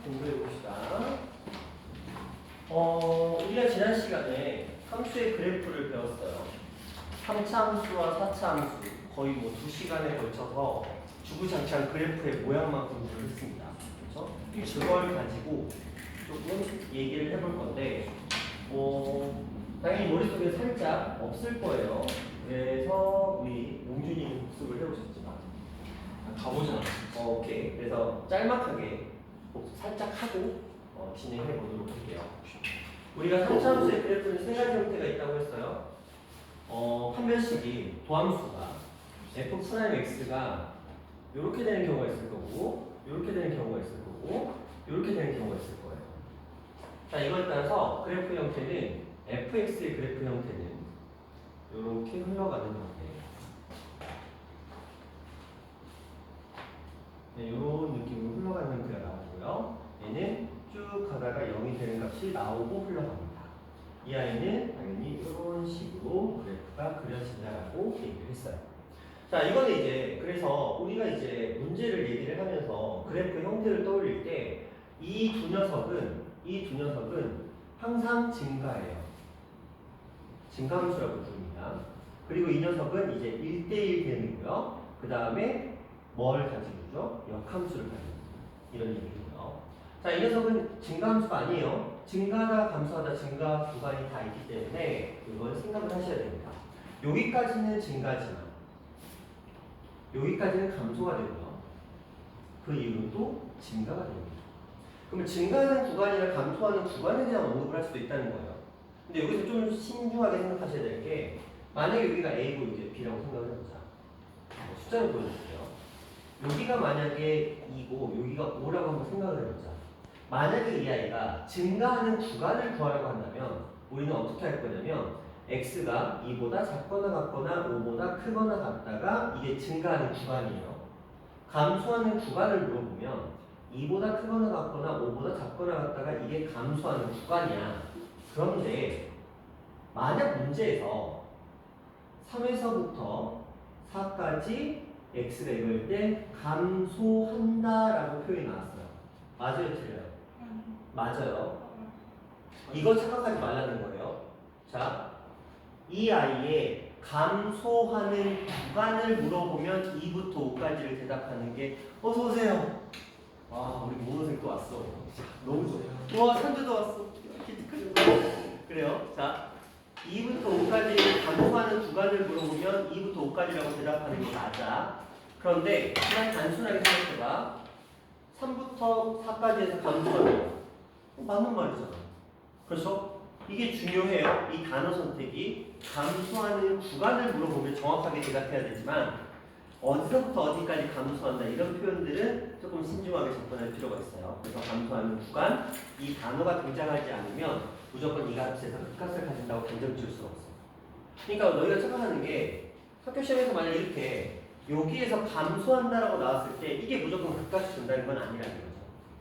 공부해 봅시다. 우리가 지난 시간에 함수의 그래프를 배웠어요. 3차 함수와 4차 함수 거의 뭐 2시간에 걸쳐서 주구장창 그래프의 모양만 공부를 했습니다. 그렇죠? 그걸 가지고 조금 얘기를 해볼 건데 당연히 머릿속에 살짝 없을 거예요. 그래서 우리 용준이 복습을 해오셨지만 가보진 않았어요. 오케이. 그래서 짤막하게 복습 살짝 하고 진행해 보도록 할게요. 우리가 3차 함수의 그래프는 세 가지 형태가 있다고 했어요. 판별식이 도함수가 f'x가 이렇게 되는 경우가 있을 거고, 이렇게 되는 경우가 있을 거고, 이렇게 되는 경우가 있을 거예요. 자, 이거에 따라서 그래프 형태는 fx의 그래프 형태는 이렇게 흘러가는 형태예요. 네, 이런 느낌으로 흘러가는 형태가 나오고요. 얘는 쭉 가다가 0이 되는 값이 나오고 흘러갑니다. 이 아이는 당연히 이런 식으로 그래프가 그려진다라고 얘기를 했어요. 자, 이거는 이제 그래서 우리가 이제 문제를 얘기를 하면서 그래프 형태를 떠올릴 때 이 두 녀석은 항상 증가해요. 증가함수라고 부릅니다. 그리고 이 녀석은 이제 1대1 됨이고요. 그 다음에 뭘 가지고 있죠? 역함수를 가지고 있습니다. 이런 얘기고요. 자, 이 녀석은 증가함수가 아니에요. 증가하다, 감소하다, 증가 구간이 다 있기 때문에 이걸 생각을 하셔야 됩니다. 여기까지는 증가지만 여기까지는 감소가 되고요. 그 이후로 또 증가가 됩니다. 그러면 증가하는 구간이나 감소하는 구간에 대한 언급을 할 수도 있다는 거예요. 근데 여기서 좀 신중하게 생각하셔야 될 게 만약에 여기가 A고 이게 B라고 생각을 해보자. 숫자를 보여줄게요. 여기가 만약에 2고 여기가 5라고 한번 생각을 해보자. 만약에 이 아이가 증가하는 구간을 구하라고 한다면 우리는 어떻게 할 거냐면 x가 2보다 작거나 같거나 5보다 크거나 같다가 이게 증가하는 구간이에요. 감소하는 구간을 물어보면 2보다 크거나 같거나 5보다 작거나 같다가 이게 감소하는 구간이야. 그런데 만약 문제에서 3에서부터 4까지 x가 이럴 때 감소한다라고 표현이 나왔어요. 맞아요, 틀려요? 맞아요. 이거 착각하지 말라는 거예요. 자, 이 아이의 감소하는 구간을 물어보면 2부터 5까지를 대답하는 게 어서 오세요. 와, 우리 모노생 또 왔어. 너무 좋아. 와, 산주도 왔어. 그래요. 자, 2부터 5까지 감소하는 구간을 물어보면 2부터 5까지라고 대답하는 게 맞아. 그런데 그냥 단순하게 생각해봐. 3부터 4까지 해서 감소하는 거 맞는 말이잖아. 그렇죠? 이게 중요해요. 이 단어 선택이 감소하는 구간을 물어보면 정확하게 대답해야 되지만 어디서부터 어디까지 감소한다 이런 표현들은 조금 신중하게 접근할 필요가 있어요. 그래서 감소하는 구간, 이 단어가 등장하지 않으면 무조건 이 값에서 값을 가진다고 단정 지을 수가 없어요. 그러니까 너희가 생각하는 게 학교 시험에서 만약 이렇게 여기에서 감소한다라고 나왔을 때 이게 무조건 값이 준다는 건 아니라는 거죠.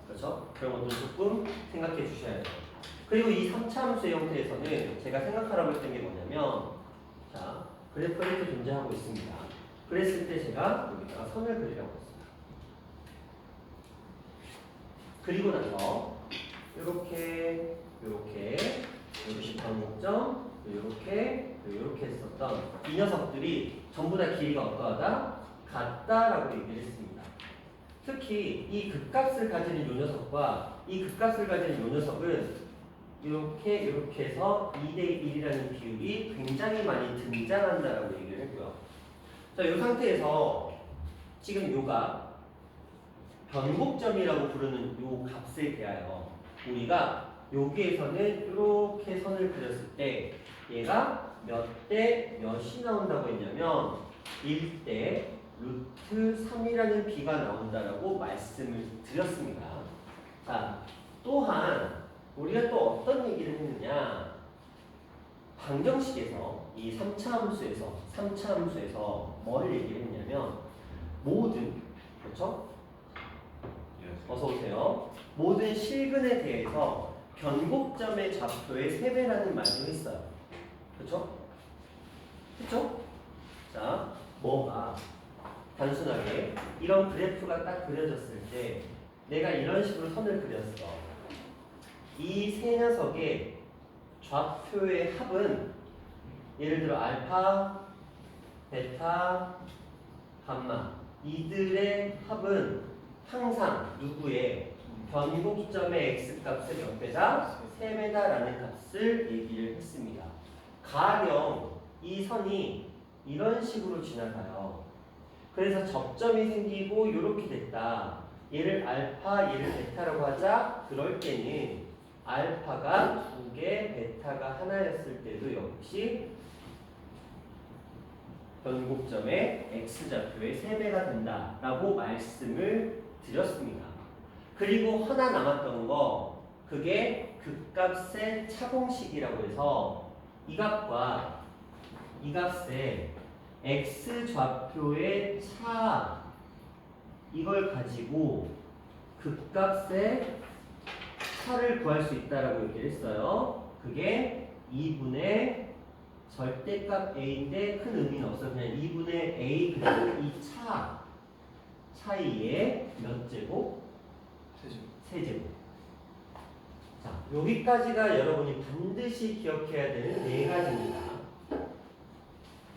그렇죠? 그런 것도 조금 생각해 주셔야 돼요. 그리고 이 3차 함수의 형태에서는 제가 생각하라고 했던 게 뭐냐면 자, 그래프가 이렇게 존재하고 있습니다. 그랬을 때 제가 여기다가 선을 그리라고 했습니다. 그리고 나서 이렇게 여기 방목점 이렇게 했었던 이 녀석들이 전부 다 길이가 어떠하다? 같다라고 얘기를 했습니다. 특히 이 극값을 가지는 이 녀석과 이 극값을 가지는 이 녀석은 이렇게 해서 2대1이라는 비율이 굉장히 많이 등장한다라고 얘기를 했고요. 자, 이 상태에서 지금 요가 변곡점이라고 부르는 요 값에 대하여 우리가 여기에서는 이렇게 선을 그렸을 때 얘가 몇 대 몇이 나온다고 했냐면 1대 루트 3이라는 비가 나온다라고 말씀을 드렸습니다. 자, 또한 우리가 또 어떤 얘기를 했느냐? 방정식에서 이 3차 함수에서 뭘 얘기를 했냐면 모든 그렇죠? 어서 오세요. 모든 실근에 대해서 변곡점의 좌표의 3배라는 말도 했어요. 그렇죠? 그렇죠? 자, 뭐가 단순하게 이런 그래프가 딱 그려졌을 때 내가 이런 식으로 선을 그렸어. 이 세 녀석의 좌표의 합은 예를 들어 알파, 베타, 감마 이들의 합은 항상 누구의 변곡점의 x값의 몇 배다? 3배다라는 값을 얘기를 했습니다. 가령 이 선이 이런 식으로 지나가요. 그래서 접점이 생기고 이렇게 됐다. 얘를 알파, 얘를 베타라고 하자. 그럴 때는 알파가 2개, 베타가 하나였을 때도 역시 변곡점의 x좌표의 3배가 된다라고 말씀을 드렸습니다. 그리고 하나 남았던 거 그게 극값의 차공식이라고 해서 이 값과 이 값의 x좌표의 차 이걸 가지고 극값의 차를 구할 수 있다라고 얘기를 했어요. 그게 2분의 절대값 a인데 큰 의미는 없어. 그냥 2분의 a 그리고 이 차이의 몇 제곱? 세제곱. 자, 여기까지가 여러분이 반드시 기억해야 되는 네 가지입니다.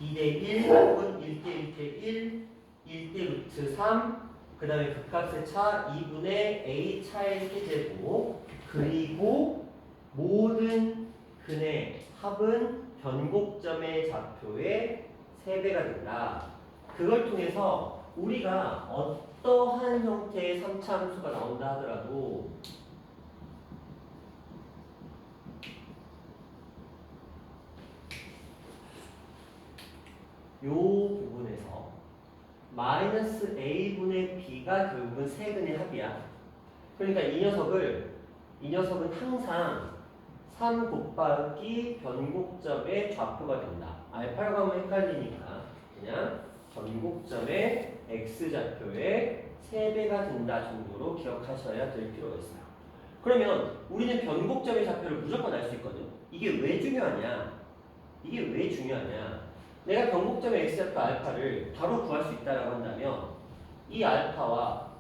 2대1 혹은 1대1대1, 1대 루트 3, 그 다음에 극값의 차 2분의 a 차의 세제곱, 그리고 모든 근의 합은 변곡점의 좌표의 3배가 된다. 그걸 통해서 우리가 어떠한 형태의 3차 함수가 나온다 하더라도 요 부분에서 마이너스 a분의 b가 결국은 세근의 합이야. 그러니까 이 녀석은 항상 3 곱하기 변곡점의 좌표가 된다. 알파라고 하면 헷갈리니까 그냥 변곡점의 x좌표의 3배가 된다 정도로 기억하셔야 될 필요가 있어요. 그러면 우리는 변곡점의 좌표를 무조건 알 수 있거든. 이게 왜 중요하냐? 내가 변곡점의 x좌표 알파를 바로 구할 수 있다라고 한다면 이 알파와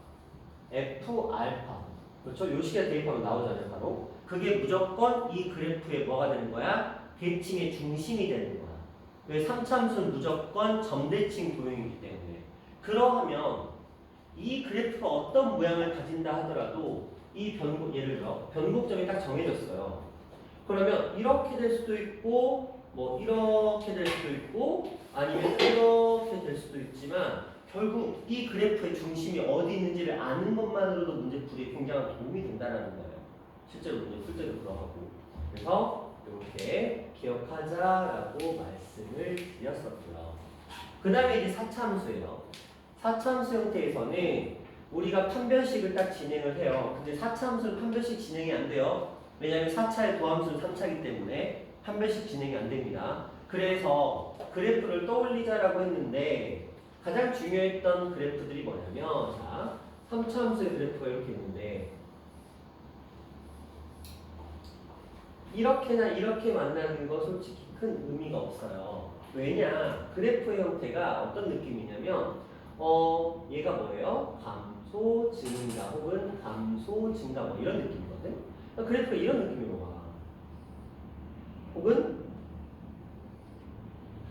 f 알파 그렇죠? 요 식에 대입하면 나오잖아요. 바로 그게 무조건 이 그래프의 뭐가 되는 거야? 대칭의 중심이 되는 거야. 왜 3참수는 무조건 점대칭 도형이기 때문에. 그러하면 이 그래프가 어떤 모양을 가진다 하더라도 이 예를 들어 변곡점이 딱 정해졌어요. 그러면 이렇게 될 수도 있고 뭐 이렇게 될 수도 있고 아니면 이렇게 될 수도 있지만 결국 이 그래프의 중심이 어디 있는지를 아는 것만으로도 문제풀이에 굉장한 도움이 된다는 거예요. 실제로 문제 풀 때도 그러고. 그래서 이렇게 기억하자라고 말씀을 드렸었고요. 그 다음에 이제 4차함수예요. 4차함수 형태에서는 우리가 판별식을 딱 진행을 해요. 근데 4차함수는 판별식 진행이 안 돼요. 왜냐하면 4차의 도함수는 3차이기 때문에 판별식 진행이 안 됩니다. 그래서 그래프를 떠올리자라고 했는데 가장 중요했던 그래프들이 뭐냐면 자, 3차함수의 그래프가 이렇게 있는데 이렇게나 이렇게 만나는 거 솔직히 큰 의미가 없어요. 왜냐? 그래프의 형태가 어떤 느낌이냐면 얘가 뭐예요? 감소, 증가 혹은 감소, 증가 뭐 이런 느낌이거든. 그러니까 그래프가 이런 느낌으로 와. 혹은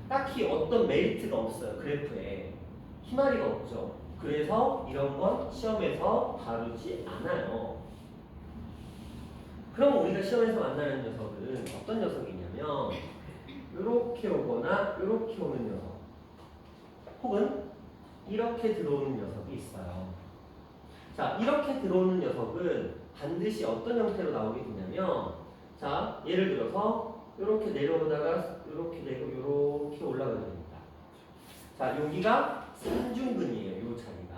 딱히 어떤 메리트가 없어요. 그래프에 희마리가 없죠. 그래서 이런 건 시험에서 다루지 않아요. 그럼 우리가 시험에서 만나는 녀석은 어떤 녀석이냐면 이렇게 오거나 이렇게 오는 녀석 혹은 이렇게 들어오는 녀석이 있어요. 자, 이렇게 들어오는 녀석은 반드시 어떤 형태로 나오게 되냐면 자, 예를 들어서 이렇게 내려오다가 이렇게 내고 이렇게 올라가게 됩니다. 자, 여기가 삼중근이에요. 이 자리가.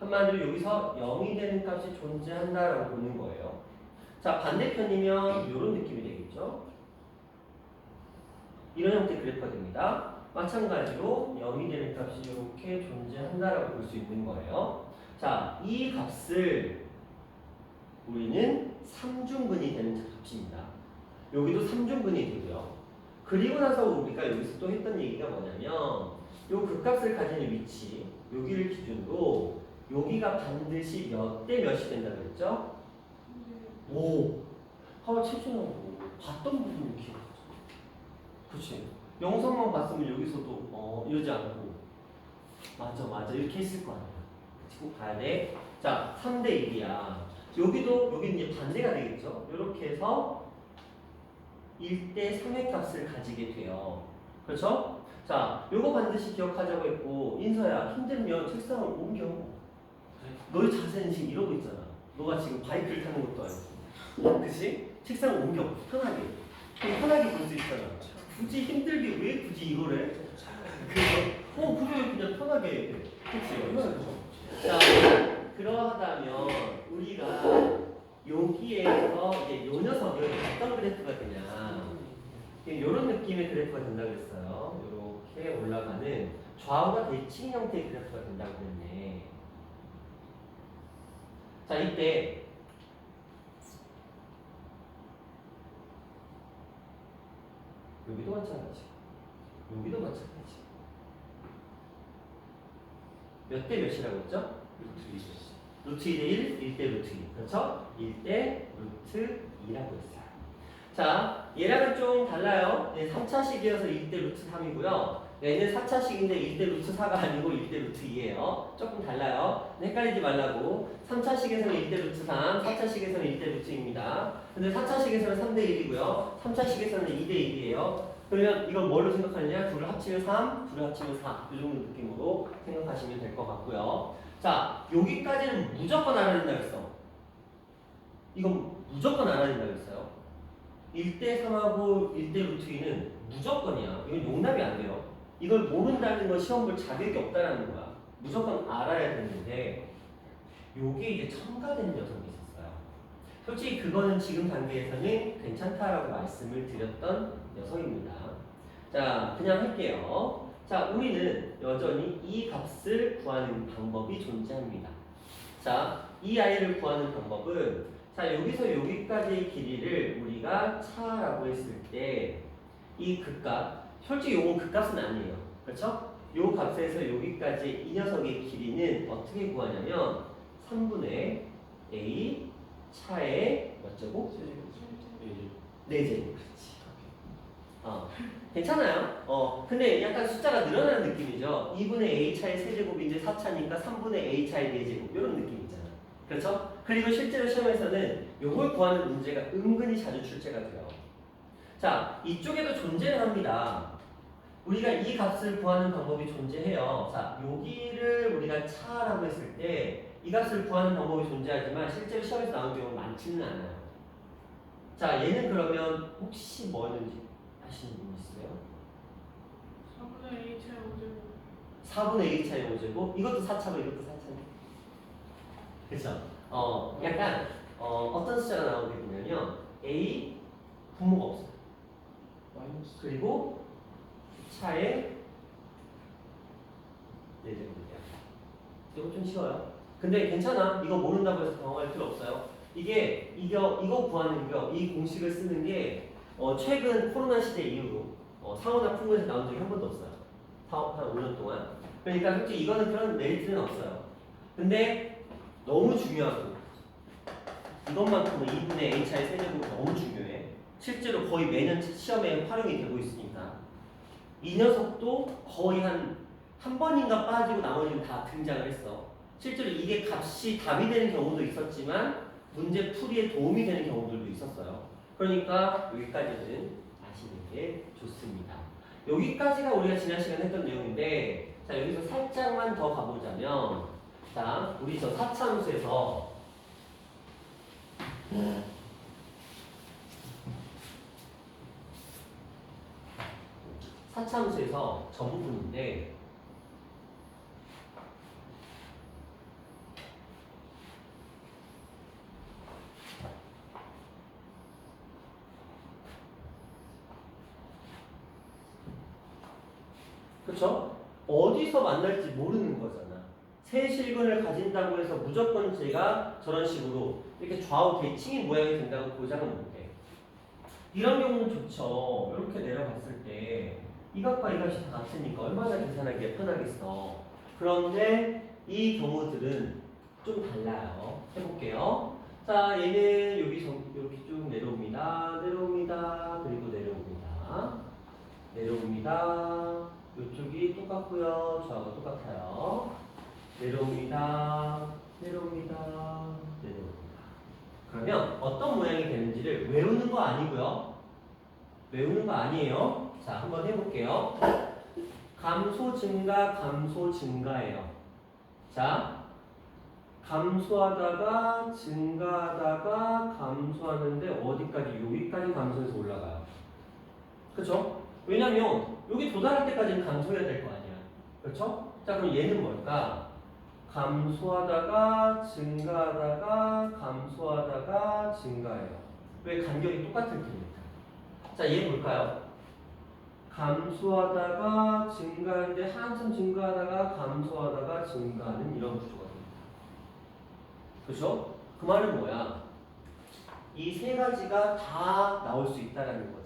한마디로 여기서 0이 되는 값이 존재한다라고 보는 거예요. 자, 반대편이면 이런 느낌이 되겠죠. 이런 형태의 그래프가 됩니다. 마찬가지로 0이 되는 값이 이렇게 존재한다라고 볼 수 있는 거예요. 자, 이 값을 우리는 3중근이 되는 값입니다. 여기도 3중근이 되고요. 그리고 나서 우리가 여기서 또 했던 얘기가 뭐냐면 요 극값을 가지는 위치 여기를 기준으로 여기가 반드시 몇 대 몇이 된다고 그랬죠? 오. 하나 최준하고 봤던 부분을 기억하죠. 그렇지. 영상만 봤으면 여기서도 이러지 않고 맞아 이렇게 했을 거 아니야. 꼭 봐야 돼. 자, 3대 1이야. 여기는 이제 반대가 되겠죠. 이렇게 해서 1대 3의 값을 가지게 돼요. 그렇죠? 자, 요거 반드시 기억하자고 했고, 인서야 힘들면 책상을 옮겨. 너의 자세는 지금 이러고 있잖아. 너가 지금 바이크를 타는 것도 아니고. 그치? 책상을 옮겨. 편하게. 편하게 볼 수 있잖아. 굳이 힘들게 왜 굳이 이걸 해? 그래, 그냥 편하게. 그치? 얼마나 좋아. 자, 그러하다면 우리가 여기에서 이제 요 녀석은 어떤 그래프가 되냐? 이런 느낌의 그래프가 된다고 했어요. 이렇게 올라가는 좌우가 대칭 형태의 그래프가 된다고 했네. 자, 이때 여기도 마찬가지. 여기도 마찬가지. 몇 대 몇이라고 했죠? 루트 2대 1, 1대 루트 2. 그렇죠? 1대 루트 2라고 했어요. 자, 얘랑은 좀 달라요. 3차식이어서 1대 루트 3이고요. 얘는 4차식인데 1대 루트 4가 아니고 1대 루트 2예요. 조금 달라요. 헷갈리지 말라고. 3차식에서는 1대 루트 3, 4차식에서는 1대 루트 2입니다. 근데 4차식에서는 3대 1이고요. 3차식에서는 2대 1이에요. 그러면 이걸 뭘로 생각하느냐? 둘을 합치면 3, 둘을 합치면 4. 이 정도 느낌으로 생각하시면 될 것 같고요. 자, 여기까지는 무조건 알아야 된다고 했어. 이건 무조건 알아야 된다고 했어요. 1대 3하고 1대 루트 2는 무조건이야. 이건 용납이 안 돼요. 이걸 모른다는 건 시험 볼 자격이 없다라는 거야. 무조건 알아야 되는데 요게 이제 첨가된 녀석이 있었어요. 솔직히 그거는 지금 단계에서는 괜찮다라고 말씀을 드렸던 녀석입니다. 자, 그냥 할게요. 자, 우리는 여전히 이 값을 구하는 방법이 존재합니다. 자, 이 아이를 구하는 방법은 자, 여기서 여기까지의 길이를 우리가 차라고 했을 때 이 극값, 솔직히 요건 극값은 아니에요. 그렇죠? 요 값에서 여기까지 이 녀석의 길이는 어떻게 구하냐면 3분의 a 차의 몇 제곱? 4제곱. 그렇지. 괜찮아요. 근데 약간 숫자가 늘어나는 느낌이죠. 2분의 a 차의 세제곱인데 4차니까 3분의 a 차의 4제곱 이런 느낌이잖아. 그렇죠? 그리고 실제로 시험에서는 요걸 구하는 문제가 은근히 자주 출제가 돼요. 자, 이쪽에도 존재를 합니다. 우리가 이 값을 구하는 방법이 존재해요. 자, 여기를 우리가 차라고 했을 때 이 값을 구하는 방법이 존재하지만 실제로 시험에서 나오는 경우는 많지는 않아요. 자, 얘는 그러면 혹시 뭐였는지 아시는 분 있어요? 4분의 a 차의 5제곱. 4분의 a 차의 5제곱? 이것도 4차고 이것도 4차네. 그쵸? 약간 어떤 숫자가 나오게 되냐면 a 분모가 없어요. 그리고 차에 4제곱이에요. 이거 좀 쉬워요. 근데 괜찮아. 이거 모른다고 해서 당황할 필요 없어요. 이거 구하는 이 공식을 쓰는 게 최근 코로나 시대 이후로 상호나 풍문에서 나온 적이 한 번도 없어요. 한 5년 동안. 그러니까 솔직히 이거는 그런 메리트는 없어요. 근데 너무 중요하고 이것만큼은 2분의 a 차의 세제곱이 너무 중요해. 실제로 거의 매년 시험에 활용이 되고 있으니까 이 녀석도 거의 한 번인가 빠지고 나머지는 다 등장을 했어. 실제로 이게 값이 답이 되는 경우도 있었지만 문제 풀이에 도움이 되는 경우들도 있었어요. 그러니까 여기까지는 아시는 게 좋습니다. 여기까지가 우리가 지난 시간에 했던 내용인데 자, 여기서 살짝만 더 가보자면 자, 우리 저 4차함수에서 전 부분인데 그쵸? 어디서 만날지 모르는 거잖아. 세 실근을 가진다고 해서 무조건 제가 저런 식으로 이렇게 좌우 대칭인 모양이 된다고 보장은 못해. 이런 경우는 좋죠. 이렇게 내려갔을 때 이 값과 이 값이 다 같으니까 얼마나 계산하기가 편하겠어. 그런데 이 경우들은 좀 달라요. 해볼게요. 자, 얘는 여기 이렇게 쭉 내려옵니다. 내려옵니다. 그리고 내려옵니다. 내려옵니다. 이쪽이 똑같고요. 저하고 똑같아요. 내려옵니다. 내려옵니다. 내려옵니다. 그러면 어떤 모양이 되는지를 외우는 거 아니고요. 외우는 거 아니에요. 자, 한번 해볼게요. 감소 증가, 감소 증가예요. 자, 감소하다가 증가하다가 감소하는데 어디까지? 여기까지 감소해서 올라가요. 그쵸? 왜냐면 여기 도달할 때까지는 감소해야 될 거 아니야. 그렇죠? 자, 그럼 얘는 뭘까? 감소하다가 증가하다가 감소하다가 증가해요. 왜? 간격이 똑같을 테니까. 자, 얘 볼까요? 감소하다가 증가하는데 한참 증가하다가 감소하다가 증가하는 이런 구조가 됩니다. 그렇죠? 그 말은 뭐야? 이 세 가지가 다 나올 수 있다라는 거잖아.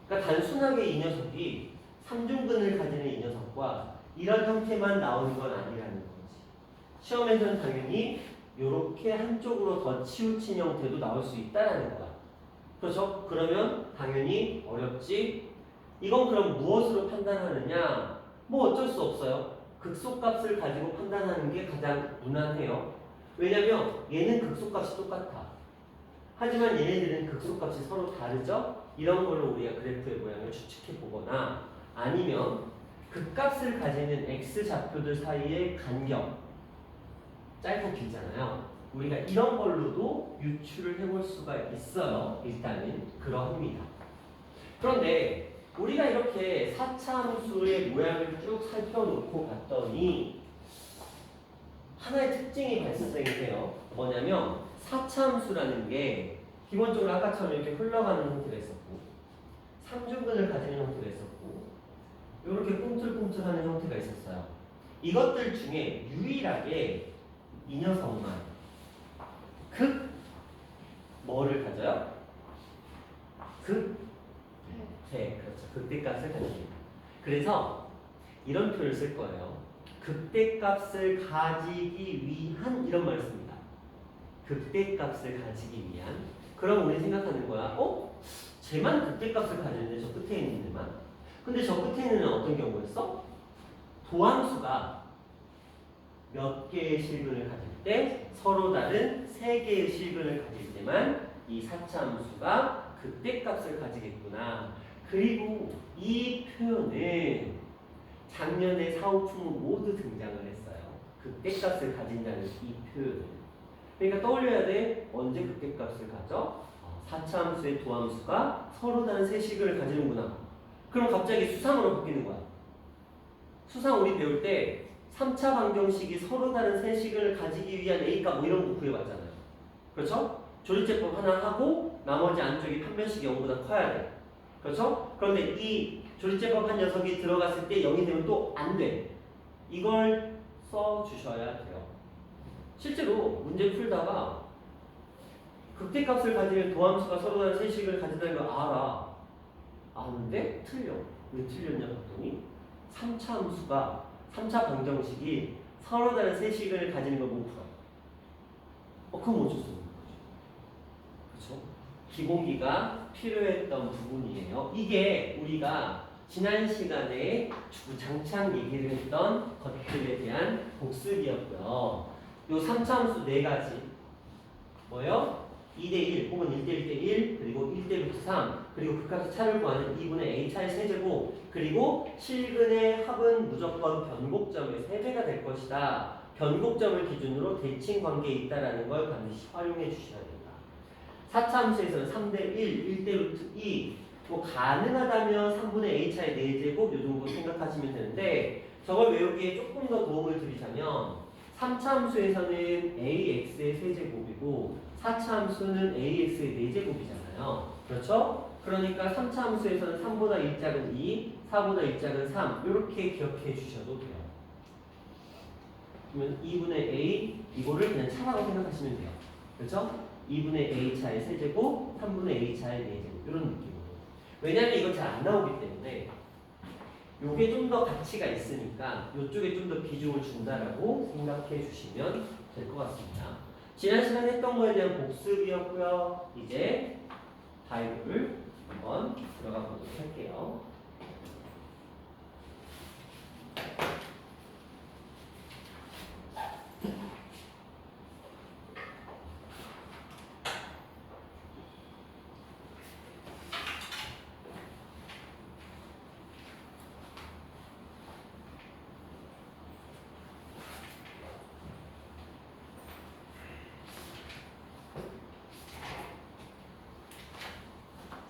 그러니까 단순하게 이 녀석이 삼중근을 가지는 이 녀석과 이런 형태만 나오는 건 아니라는 거지. 시험에서는 당연히 이렇게 한쪽으로 더 치우친 형태도 나올 수 있다라는 거야. 그렇죠? 그러면 당연히 어렵지. 이건 그럼 무엇으로 판단하느냐? 뭐 어쩔 수 없어요. 극소값을 가지고 판단하는 게 가장 무난해요. 왜냐면 얘는 극소값이 똑같아. 하지만 얘네들은 극소값이 서로 다르죠? 이런 걸로 우리가 그래프의 모양을 추측해 보거나 아니면 극값을 가지는 x좌표들 사이의 간격 짧고 길잖아요. 우리가 이런 걸로도 유추를 해볼 수가 있어요. 일단은 그러합니다. 그런데 우리가 이렇게 4차 함수의 모양을 쭉 살펴놓고 봤더니 하나의 특징이 발생해요. 뭐냐면 4차 함수라는 게 기본적으로 아까처럼 이렇게 흘러가는 형태가 있었고 3중근을 가지는 형태가 있었고 이렇게 꿈틀꿈틀하는 형태가 있었어요. 이것들 중에 유일하게 이 녀석만 뭐를 가져요? 그렇죠. 극대값을 가집니다. 그래서 이런 표현을 쓸 거예요. 극대값을 가지기 위한 이런 말을 씁니다. 극대값을 가지기 위한. 그럼 우리 생각하는 거야. 쟤만 극대값을 가지는데 저 끝에 있는 애만. 근데 저 끝에 있는 애는 어떤 경우였어? 도함수가 몇 개의 실근을 가질 때 서로 다른 3개의 실근을 가질 때만 이 4차 함수가 극대값을 가지겠구나. 그리고 이 표현은 작년에 4, 5, 풍 모두 등장을 했어요. 극대값을 가진다는 이 표현. 그러니까 떠올려야 돼. 언제 극대값을 가져? 4차 함수의 도함수가 서로 다른 3식을 가지는구나. 그럼 갑자기 수상으로 바뀌는 거야. 수상 우리 배울 때 3차 방정식이 서로 다른 3식을 가지기 위한 A값 뭐 이런 거 구해봤잖아요. 그렇죠? 조리제법 하나 하고 나머지 안쪽이 판별식이 0보다 커야 돼. 그렇죠? 그런데 이 조리제법 한 녀석이 들어갔을 때 0이 되면 또 안 돼. 이걸 써주셔야 돼요. 실제로 문제 풀다가 극대값을 가지는 도함수가 서로 다른 3식을 가진다는 걸 알아. 아는데 틀려. 왜 틀렸냐 봤더니 3차 함수가 3차 방정식이 서로 다른 3식을 가지는 걸 못 풀어. 그럼 어쩔 수 없는 거죠. 그렇죠? 기본기가 필요했던 부분이에요. 이게 우리가 지난 시간에 주구장창 얘기를 했던 것들에 대한 복습이었고요. 요 3차 함수 4가지 뭐요? 2대1 혹은 1대1대1 그리고 1대1부터 3 그리고 극값의 차를 구하는 2분의 a차의 세제곱 그리고 실근의 합은 무조건 변곡점의 3배가 될 것이다. 변곡점을 기준으로 대칭 관계에 있다는 걸 반드시 활용해 주셔야 됩니다. 4차 함수에서는 3대1, 1대 루트 2 뭐 가능하다면 3분의 a차의 4제곱 요 정도 생각하시면 되는데 저걸 외우기에 조금 더 도움을 드리자면 3차 함수에서는 ax의 세제곱이고 4차 함수는 ax의 4제곱이잖아요. 그렇죠? 그러니까 3차 함수에서는 3보다 1짝은 2, 4보다 1짝은 3 이렇게 기억해 주셔도 돼요. 그러면 2분의 a 이거를 그냥 차라고 생각하시면 돼요. 그렇죠? 2분의 a차의 세제곱, 3분의 a차의 4제곱 이런 느낌으로. 왜냐하면 이거 잘 안 나오기 때문에 요게 좀 더 가치가 있으니까 요쪽에 좀 더 비중을 준다라고 생각해 주시면 될 것 같습니다. 지난 시간에 했던 거에 대한 복습이었고요. 이제 다이브를 한번 들어가 보도록 할게요.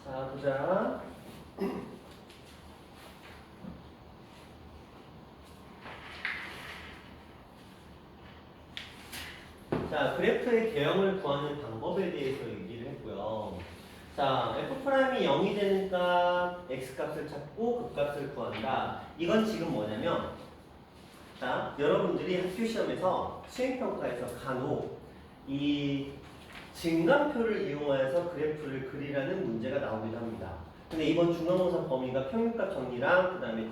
자, 보자. 자, 그래프의 개형을 구하는 방법에 대해서 얘기를 했고요. 자, f'이 0이 되니까 x값을 찾고 극값을 구한다. 이건 지금 뭐냐면, 자, 여러분들이 학교 시험에서 수행평가에서 간혹 이 증감표를 이용하여서 그래프를 그리라는 문제가 나오기도 합니다. 근데 이번 중간고사 범위가 평균값 정리랑 그 다음에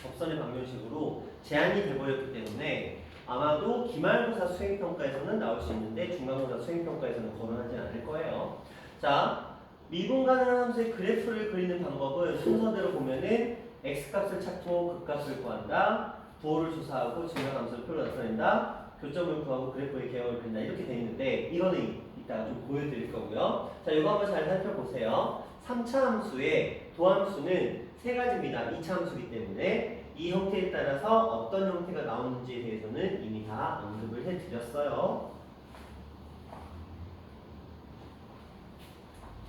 접선의 방정식으로 제한이 돼버렸기 때문에 아마도 기말고사 수행평가에서는 나올 수 있는데 중간고사 수행평가에서는 거론하지 않을 거예요. 자, 미분 가능한 함수의 그래프를 그리는 방법은 순서대로 보면은 x값을 찾고 극값을 구한다, 부호를 조사하고 증가함수를 표로 나타낸다, 교점을 구하고 그래프의 개형을 그린다 이렇게 돼 있는데 이거는 이따가 좀 보여드릴 거고요. 자, 이거 한번 잘 살펴보세요. 3차 함수의 도함수는 세 가지입니다. 2차 함수이기 때문에 이 형태에 따라서 어떤 형태가 나오는지에 대해서는 이미 다 언급을 해드렸어요.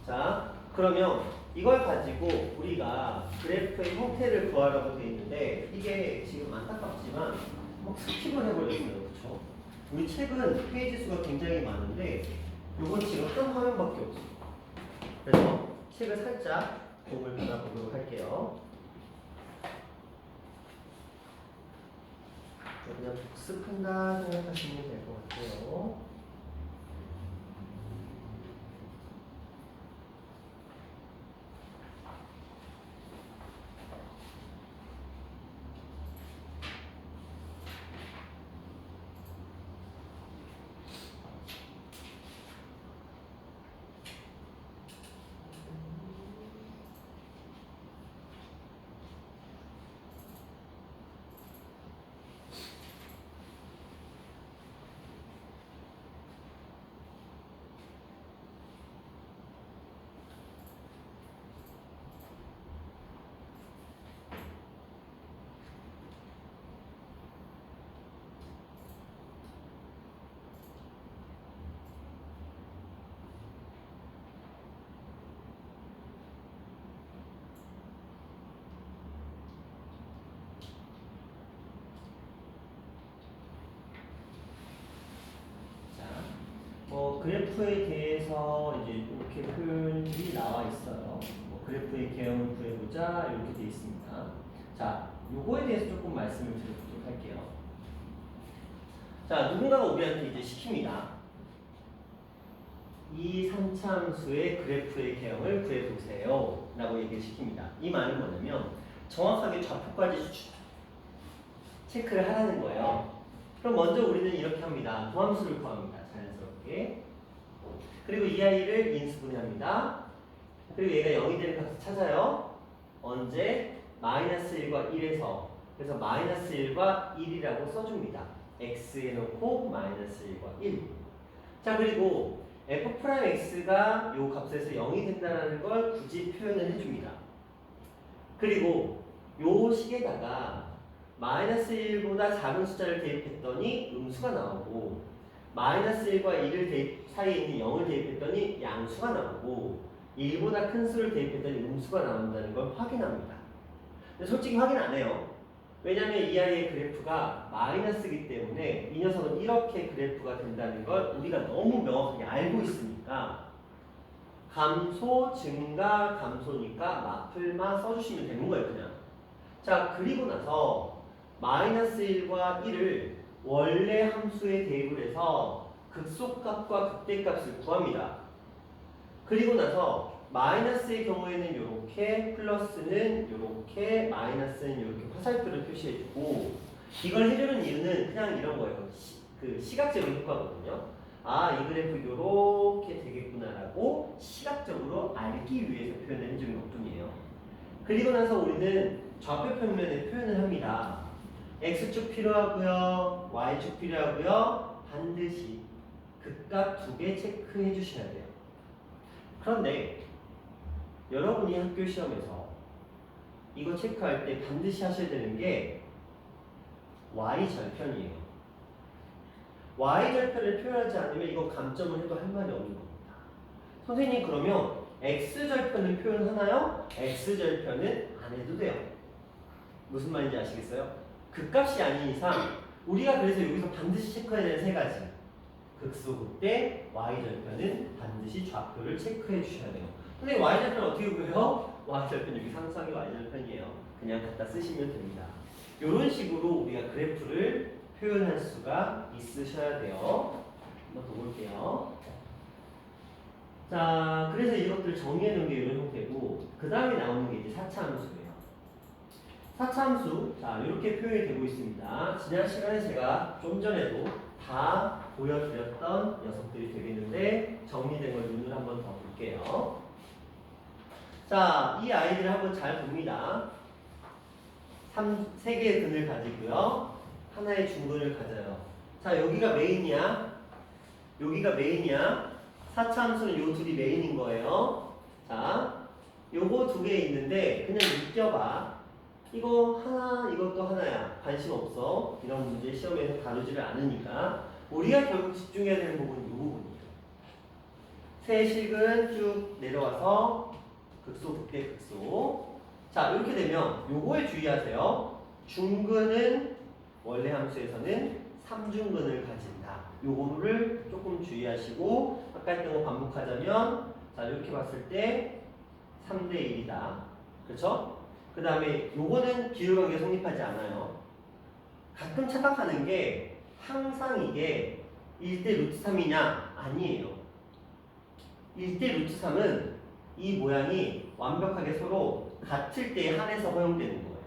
자, 그러면 이걸 가지고 우리가 그래프의 형태를 구하라고 되어 있는데 이게 지금 안타깝지만 막 스킵을 해버렸어요. 그렇죠? 우리 책은 페이지 수가 굉장히 많은데 요건 지금 한 화면밖에 없어. 그래서 책을 살짝 도움을 받아보도록 할게요. 그냥 복습한다 생각하시면 될 것 같아요. 그래프에 대해서 이제 이렇게 표현이 나와 있어요. 그래프의 개형을 구해보자 이렇게 되어 있습니다. 자, 요거에 대해서 조금 말씀을 드려보도록 할게요. 자, 누군가가 우리한테 이제 시킵니다. 이 3차 함수의 그래프의 개형을 구해보세요 라고 얘기를 시킵니다. 이 말은 뭐냐면 정확하게 좌표까지 체크를 하라는 거예요. 그럼 먼저 우리는 이렇게 합니다. 도함수를 구합니다. 자연스럽게. 그리고 이 아이를 인수분해합니다. 그리고 얘가 0이 되는 값을 찾아요. 언제? -1과 1에서. 그래서 -1과 1이라고 써줍니다. x에 놓고 -1과 1. 자, 그리고 f'x가 요 값에서 0이 된다는 걸 굳이 표현을 해줍니다. 그리고 요 식에다가 -1보다 작은 숫자를 대입했더니 음수가 나오고 -1과 1을 사이에 있는 0을 대입했더니 양수가 나오고 1보다 큰 수를 대입했더니 음수가 나온다는 걸 확인합니다. 근데 솔직히 확인 안 해요. 왜냐하면 이 아이의 그래프가 마이너스이기 때문에 이 녀석은 이렇게 그래프가 된다는 걸 우리가 너무 명확하게 알고 있으니까 감소, 증가, 감소니까 마플만 써주시면 되는 거예요. 그냥. 자, 그리고 나서 -1과 1을 원래 함수에 대입을 해서 극소값과 극대값을 구합니다. 그리고 나서 마이너스의 경우에는 이렇게, 플러스는 이렇게, 마이너스는 이렇게 화살표를 표시해주고 이걸 해주는 이유는 그냥 이런 거예요. 그 시각적인 효과거든요. 아, 이 그래프 이렇게 되겠구나라고 시각적으로 알기 위해서 표현을 해주는 것뿐이에요. 그리고 나서 우리는 좌표 평면에 표현을 합니다. x축 필요하고요, y축 필요하고요. 반드시 극각 2개 체크해 주셔야 돼요. 그런데 여러분이 학교 시험에서 이거 체크할 때 반드시 하셔야 되는 게 y절편이에요. y절편을 표현하지 않으면 이거 감점을 해도 할 말이 없는 겁니다. 선생님 그러면 x절편을 표현하나요? x절편은 안 해도 돼요. 무슨 말인지 아시겠어요? 극값이 아닌 이상 우리가 그래서 여기서 반드시 체크해야 되는 세 가지. 극소 극대 y절편은 반드시 좌표를 체크해 주셔야 돼요. 선생님 y절편 어떻게 구해요? y절편 여기 상수항이 y절편이에요. 그냥 갖다 쓰시면 됩니다. 이런 식으로 우리가 그래프를 표현할 수가 있으셔야 돼요. 한번 더 볼게요. 자, 그래서 이것들 정리해 놓은 게 이런 형태고 그 다음에 나오는 게 이제 4차 함수예요. 4차 함수, 자 이렇게 표현이 되고 있습니다. 지난 시간에 제가 좀 전에도 다 보여드렸던 녀석들이 되겠는데 정리된 걸 눈으로 한번 더 볼게요. 자, 이 아이들을 한번 잘 봅니다. 3개의 근을 가지고요. 하나의 중근을 가져요. 자, 여기가 메인이야. 여기가 메인이야. 4차 함수는 요 둘이 메인인 거예요. 자, 요거 2개 있는데 그냥 느껴봐. 이거 하나, 이것도 하나야. 관심 없어. 이런 문제 시험에서 다루지를 않으니까 우리가 결국 집중해야 되는 부분은 이 부분이에요. 세식은 쭉 내려와서 극소, 극대, 극소. 자, 이렇게 되면 요거에 주의하세요. 중근은 원래 함수에서는 3중근을 가진다. 요거를 조금 주의하시고 아까 했던 거 반복하자면 자, 이렇게 봤을 때 3대 1이다. 그렇죠? 그 다음에 요거는 비율관계 성립하지 않아요. 가끔 착각하는 게 항상 이게 1대 루트 3이냐? 아니에요. 1대 루트 3은 이 모양이 완벽하게 서로 같을 때에 한해서 허용되는 거예요.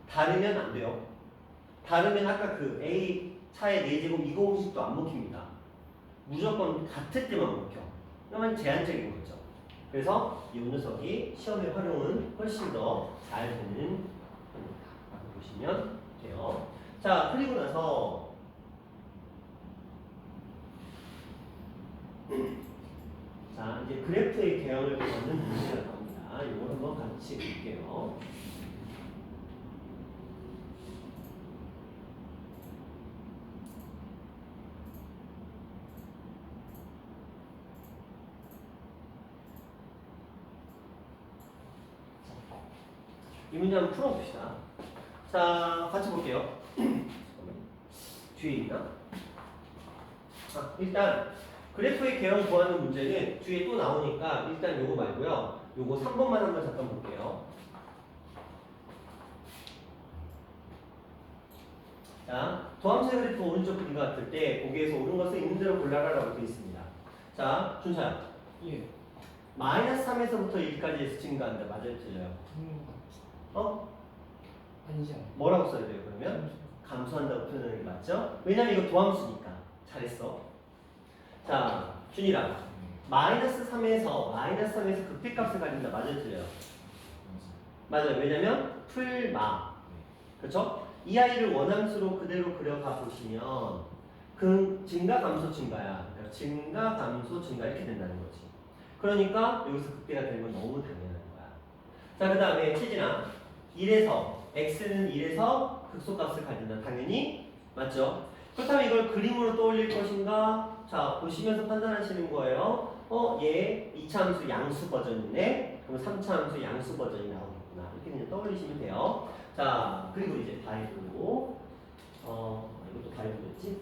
다르면 안 돼요. 다르면 아까 그 A 차의 4제곱 이거 공식도 안 먹힙니다. 무조건 같을 때만 먹혀. 그러면 제한적인 거죠. 그래서 이 녀석이 시험에 활용은 훨씬 더 잘 되는 겁니다. 라고 보시면 돼요. 자, 그리고 나서 자, 이제 그래프의 개형을 보는 문제가 나옵니다. 이걸 한번 같이 볼게요. 이 문제 한번 풀어봅시다. 자, 같이 볼게요. 뒤에 있나? 아, 일단 그래프의 개형 구하는 문제는 뒤에 또 나오니까 일단 요거 말고요. 요거 3번만 한번 잠깐 볼게요. 자, 도함수의 그래프 오른쪽 그림 같을 때 보기에서 옳은 것을 있는 대로 골라라라고 되어 있습니다. 자, 준사야. 예. 마이너스 3에서부터 1까지 증가한다. 맞아요? 틀려요? 어? 아니지 않아요? 뭐라고 써야 돼요, 그러면? 감소한다고 표현하는 게 맞죠? 왜냐면 이거 도함수니까. 잘했어. 자, 준이랑 마이너스 3에서 극대값을 가진다. 맞아요? 틀려요? 맞아요. 왜냐면 풀마. 그렇죠? 이 아이를 원함수로 그대로 그려가 보시면 그 증가 감소 증가야. 그러니까 증가 감소 증가 이렇게 된다는 거지. 그러니까 여기서 극대가 되는 건 너무 당연한 거야. 자, 그 다음에 최진아 1에서 x는 1에서 극소값을 가진다. 당연히 맞죠? 그렇다면 이걸 그림으로 떠올릴 것인가? 자, 보시면서 판단하시는 거예요. 얘 2차 함수 양수 버전이네. 그럼 3차 함수 양수 버전이 나오겠구나. 이렇게 그냥 떠올리시면 돼요. 자, 그리고 이제 바이브로 이것도 바이브였지?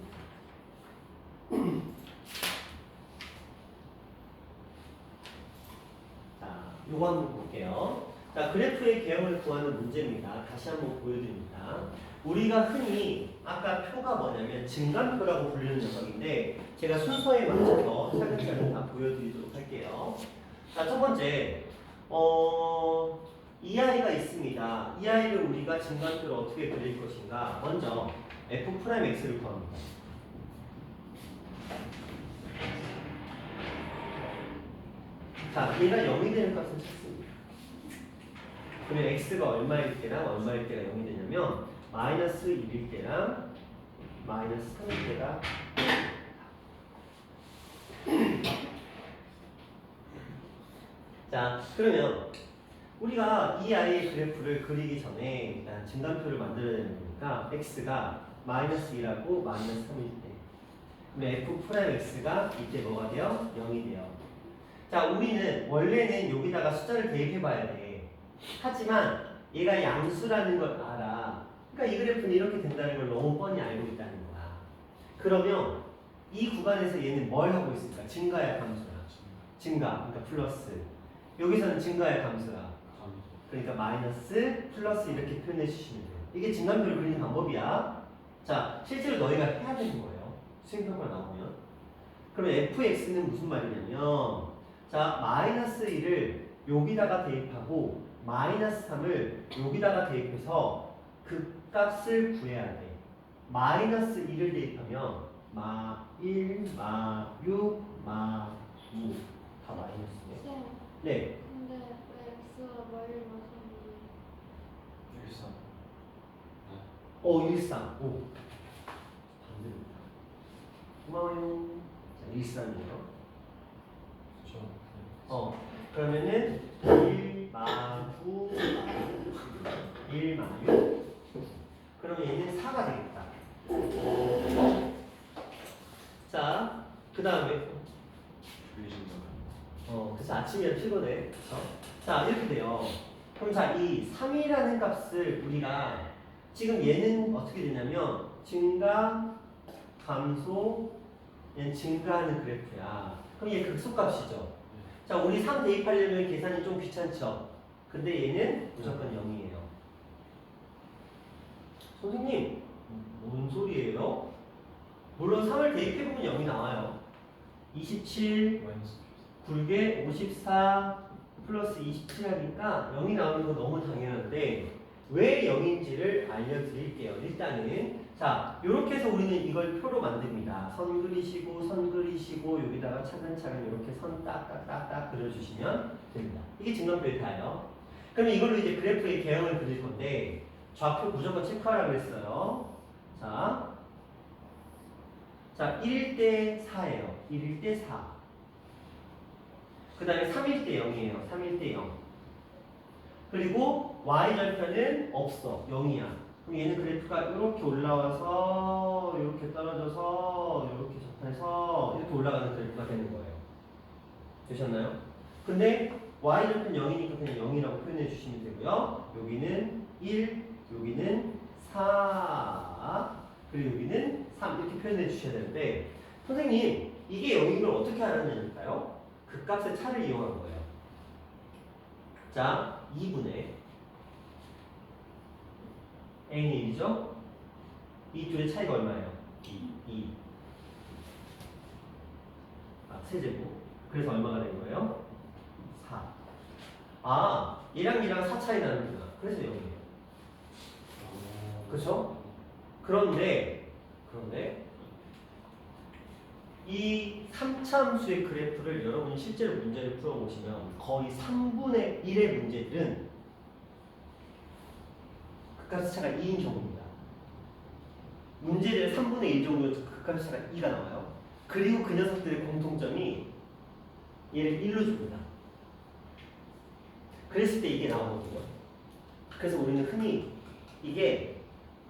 자, 요거 한번 볼게요. 자, 그래프의 개형을 구하는 문제입니다. 다시 한번 보여드립니다. 우리가 흔히 아까 표가 뭐냐면 증간표라고 불리는 녀석인데 제가 순서에 맞춰서 차근차근 다 보여드리도록 할게요. 자, 첫 번째, 이 아이가 있습니다. 이 아이를 우리가 증간표를 어떻게 그릴 것인가? 먼저 f'x를 구합니다. 자, 얘가 0이 되는 값을 찾습니다. 그러면 x가 얼마일 때랑 얼마일 때가 0이 되냐면 마이너스 1일 때랑 마이너스 3일 때가 자, 그러면 우리가 이 아이의 그래프를 그리기 전에 일단 증간표를 만들어야 되는 거니까 x가 마이너스 2라고 마이너스 3일 때 그럼 f'x가 이때 뭐가 돼요? 0이 돼요. 자, 우리는 원래는 여기다가 숫자를 대입해 봐야 돼. 하지만 얘가 양수라는 걸 알아. 그러니까 이 그래프는 이렇게 된다는 걸 너무 뻔히 알고 있다는 거야. 그러면 이 구간에서 얘는 뭘 하고 있을까? 증가야 감소야? 증가, 그러니까 플러스. 여기서는 증가야 감소야? 그러니까 마이너스, 플러스 이렇게 표현해 주시면 돼요. 이게 증간표를 그리는 방법이야. 자, 실제로 너희가 해야 되는 거예요. 수행평가 나오면. 그럼 fx는 무슨 말이냐면 자, 마이너스 1을 여기다가 대입하고 마이너스 3을 여기다가 대입해서 그 값을 구해야 돼. 마이너스 1을 대입하면 마 1, 마 6, 마 2. 다 마이너스네. 쌤, 네. 근데 왜 X가 말을 마셨는데? 13. 13. 오. 반대입니다. 고마워요. 자, 13이에요. 그렇죠. 그러면은 1, 마 9, 마 1, 마 6. 그러면 얘는 4가 되겠다. 자, 그 다음에 그래서 아침이라 피곤해. 그쵸? 자, 이렇게 돼요. 그럼 자, 이 3이라는 값을 우리가 지금 얘는 어떻게 되냐면 증가, 감소, 얘는 증가하는 그래프야. 그럼 얘 극소값이죠. 자, 우리 3 대입하려면 계산이 좀 귀찮죠? 근데 얘는 무조건 0이에요. 선생님, 뭔 소리예요? 물론 3을 대입해보면 0이 나와요. 27 마이너스. 굵게 54 플러스 27 하니까 0이 나오는 거 너무 당연한데 왜 0인지를 알려드릴게요. 일단은 자, 이렇게 해서 우리는 이걸 표로 만듭니다. 선 그리시고 선 그리시고 여기다가 차근차근 이렇게 선 딱딱딱딱 그려주시면 됩니다. 이게 증간표의 다예요. 그럼 이걸로 이제 그래프의 개형을 그릴 건데 좌표 무조건 체크하라고 했어요. 자, 1일 때 4예요. 1일 때 4. 그 다음에 3일 때 0이에요. 3일 때 0. 그리고 y절편은 없어. 0이야. 그럼 얘는 그래프가 이렇게 올라와서 이렇게 떨어져서 이렇게 접해서 이렇게 올라가는 그래프가 되는 거예요. 되셨나요? 근데 y절편 0이니까 그냥 0이라고 표현해 주시면 되고요. 여기는 1, 여기는 4, 그리고 여기는 3 이렇게 표현해 주셔야 되는데 선생님 이게 0인 걸 어떻게 알았냐니까요? 그 값의 차를 이용한 거예요. 자, 2분의 n이 1이죠? 이 둘의 차이가 얼마예요? 2. 세제곱. 그래서 얼마가 된 거예요? 4. 아, 얘랑 얘랑 4 차이 나는구나. 그래서 0이에요. 그쵸? 그런데 이 3차 함수의 그래프를 여러분이 실제로 문제를 풀어보시면 거의 3분의 1의 문제들은 극값의 차가 2인 경우입니다. 문제들 3분의 1 정도에서 극값의 차가 2가 나와요. 그리고 그 녀석들의 공통점이 얘를 1로 줍니다. 그랬을 때 이게 나오거든요. 그래서 우리는 흔히 이게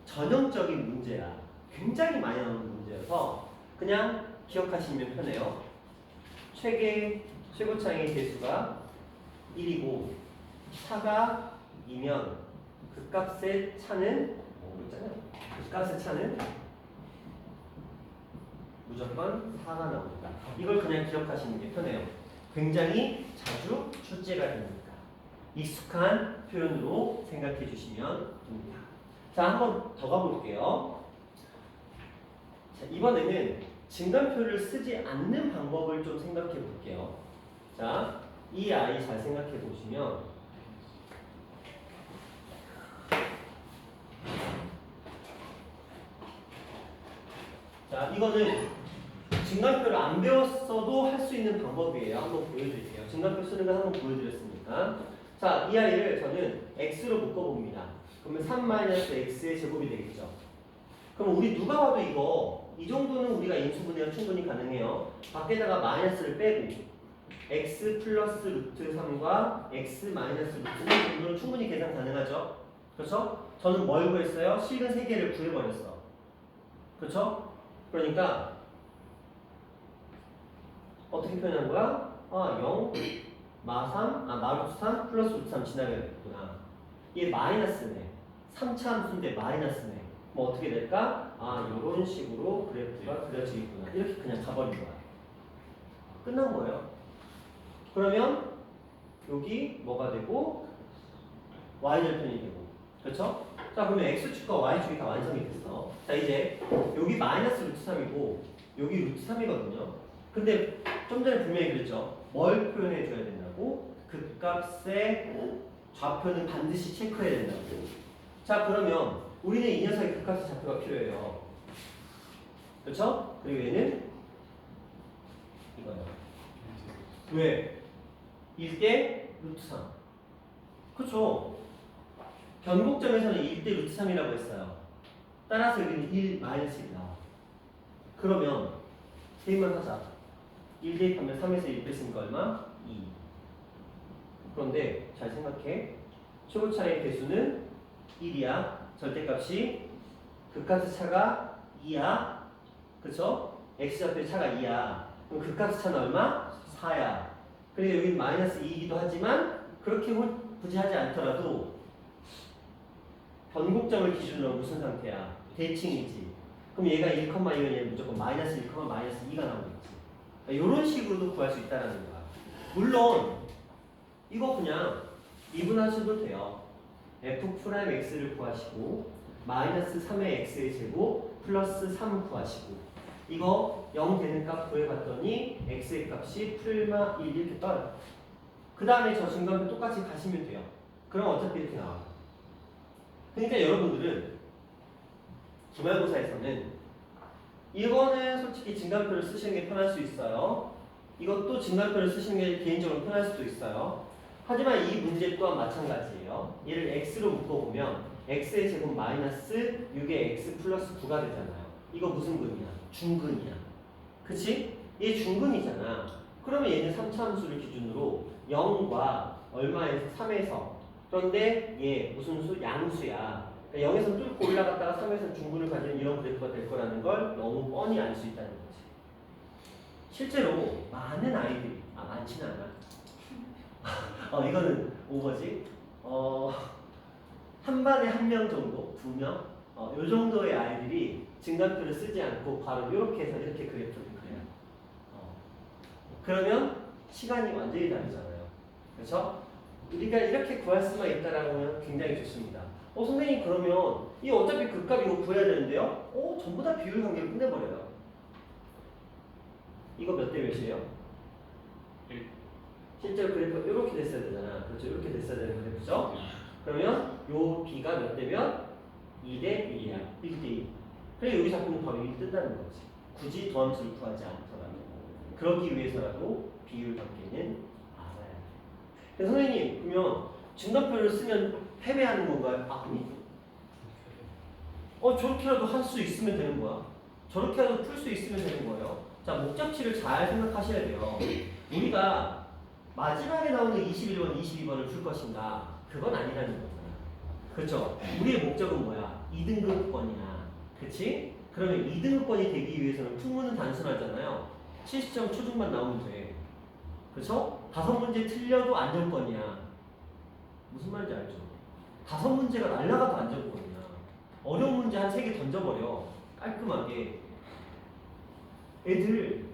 전형적인 문제야. 굉장히 많이 나오는 문제여서 그냥 기억하시면 편해요. 최고차의 개수가 1이고 4가 2면 그 값의 차는 그 값의 차는 무조건 4가 나옵니다. 이걸 그냥 기억하시는 게 편해요. 굉장히 자주 출제가 되니까 익숙한 표현으로 생각해 주시면 됩니다. 자, 한번 더 가볼게요. 자, 이번에는 증간표를 쓰지 않는 방법을 좀 생각해 볼게요. 자, 이 아이 잘 생각해 보시면 자, 이거는 증가표를 안 배웠어도 할 수 있는 방법이에요. 한번 보여드릴게요. 증가표 쓰는 거 한번 보여드렸으니까. 자, 이 아이를 저는 x로 묶어봅니다. 그러면 3-x의 제곱이 되겠죠. 그럼 우리 누가 봐도 이거 이 정도는 우리가 인수분해가 충분히 가능해요. 밖에다가 마이너스를 빼고 x 플러스 루트 3과 x 마이너스 루트 3 정도는 충분히 계산 가능하죠. 그렇죠? 저는 뭘 구했어요? 실근 3개를 구해버렸어. 그렇죠? 그러니까 어떻게 표현한 거야? 0, 마루트 3 플러스 루트 3 지나가겠구나. 얘 마이너스네. 3차 함수인데 마이너스네. 뭐 어떻게 될까? 이런 식으로 그래프가 그려지겠구나. 이렇게 그냥 가버린 거야. 끝난 거예요. 그러면 여기 뭐가 되고 y절편이 되고, 그렇죠? 자, 그러면 x축과 y축이 다 완성이 됐어. 자, 이제 여기 마이너스 루트 3이고 여기 루트 3이거든요. 근데 좀 전에 분명히 그랬죠. 뭘 표현해 줘야 된다고? 극값의 좌표는 반드시 체크해야 된다고. 자, 그러면 우리는 이 녀석의 극값의 좌표가 필요해요. 그렇죠? 그리고 얘는 이거예요. 왜? 1대 루트 3. 그렇죠? 변곡점에서는 1대 루트 3이라고 했어요. 따라서 여기는 1 마이너스 1 나와. 그러면 대입만 하자. 1 대입하면 3에서 1 뺐으니까 얼마? 2. 그런데 잘 생각해. 최고차의 개수는 1이야. 절대값이 극값의 차가 2야. 그쵸? x좌표의 차가 2야. 그럼 극값의 차는 얼마? 4야. 그리고 여기는 마이너스 2이기도 하지만 그렇게 굳이 하지 않더라도 변곡점을 기준으로 무슨 상태야? 대칭이지. 그럼 얘가 1,2면 얘는 무조건 마이너스 1, 마이너스 2가 나오겠지. 그러니까 이런 식으로도 구할 수 있다는 거야. 물론 이거 그냥 미분하셔도 돼요. f'x를 구하시고 마이너스 3의 x의 제곱 플러스 3 구하시고 이거 0 되는 값 구해봤더니 x의 값이 풀마 1 이렇게 떠요. 그 다음에 저 증가표 똑같이 가시면 돼요. 그럼 어차피 이렇게 나와요. 그러니까 여러분들은 기말고사에서는 이거는 솔직히 증가표를 쓰시는 게 편할 수 있어요. 이것도 증가표를 쓰시는 게 개인적으로 편할 수도 있어요. 하지만 이 문제 또한 마찬가지예요. 얘를 x로 묶어보면 x의 제곱 마이너스 6의 x 플러스 9가 되잖아요. 이거 무슨 근이야? 중근이야. 그치? 얘 중근이잖아. 그러면 얘는 3차 함수를 기준으로 0과 얼마에서 3에서 그런데 얘 무슨 수? 양수야. 그러니까 0에서 뚫고 올라갔다가 3에서 중근을 가지는 이런 그래프가 될 거라는 걸 너무 뻔히 알 수 있다는 거지. 실제로 많은 아이들이 많지는 않아. 이거는 오버지. 한 반에 한 명 정도, 2명, 요 정도의 아이들이 증가표를 쓰지 않고 바로 이렇게 해서 이렇게 그래프를 그려요. 그러면 시간이 완전히 다르잖아요. 그렇죠? 우리가 이렇게 구할 수만 있다라고 하면 굉장히 좋습니다. 선생님 그러면 이 어차피 극값 이거 구해야 되는데요? 전부 다 비율 관계로 끝내버려요. 이거 몇 대 몇이에요? 1. 실제로 그래프 이렇게 됐어야 되잖아. 그렇죠? 이렇게 됐어야 되는 그래프죠? 그러면 요 b가 몇 대면 2대 1이야. 1대 2. 그래 여기 작품은 바로 1 뜬다는 거지. 굳이 더함수를 구하지 않더라도. 그러기 위해서라도 비율 관계는 알아야 돼. 그래서 선생님 그러면 증가표를 쓰면 패배하는 건가요? 아니. 저렇게라도 할 수 있으면 되는 거야. 저렇게라도 풀 수 있으면 되는 거예요. 자, 목적치를 잘 생각하셔야 돼요. 우리가 마지막에 나오는 21번, 22번을 풀 것인가? 그건 아니라는 거잖아. 그렇죠? 우리의 목적은 뭐야? 2등급권이야. 그치? 그러면 2등급권이 되기 위해서는 풍문은 단순하잖아요. 70점 초중반 나오면 돼. 그렇죠? 5문제 틀려도 안정권이야. 무슨 말인지 알죠? 5문제가 날라가도 안정권이야. 어려운 문제 한 3개 던져버려. 깔끔하게. 애들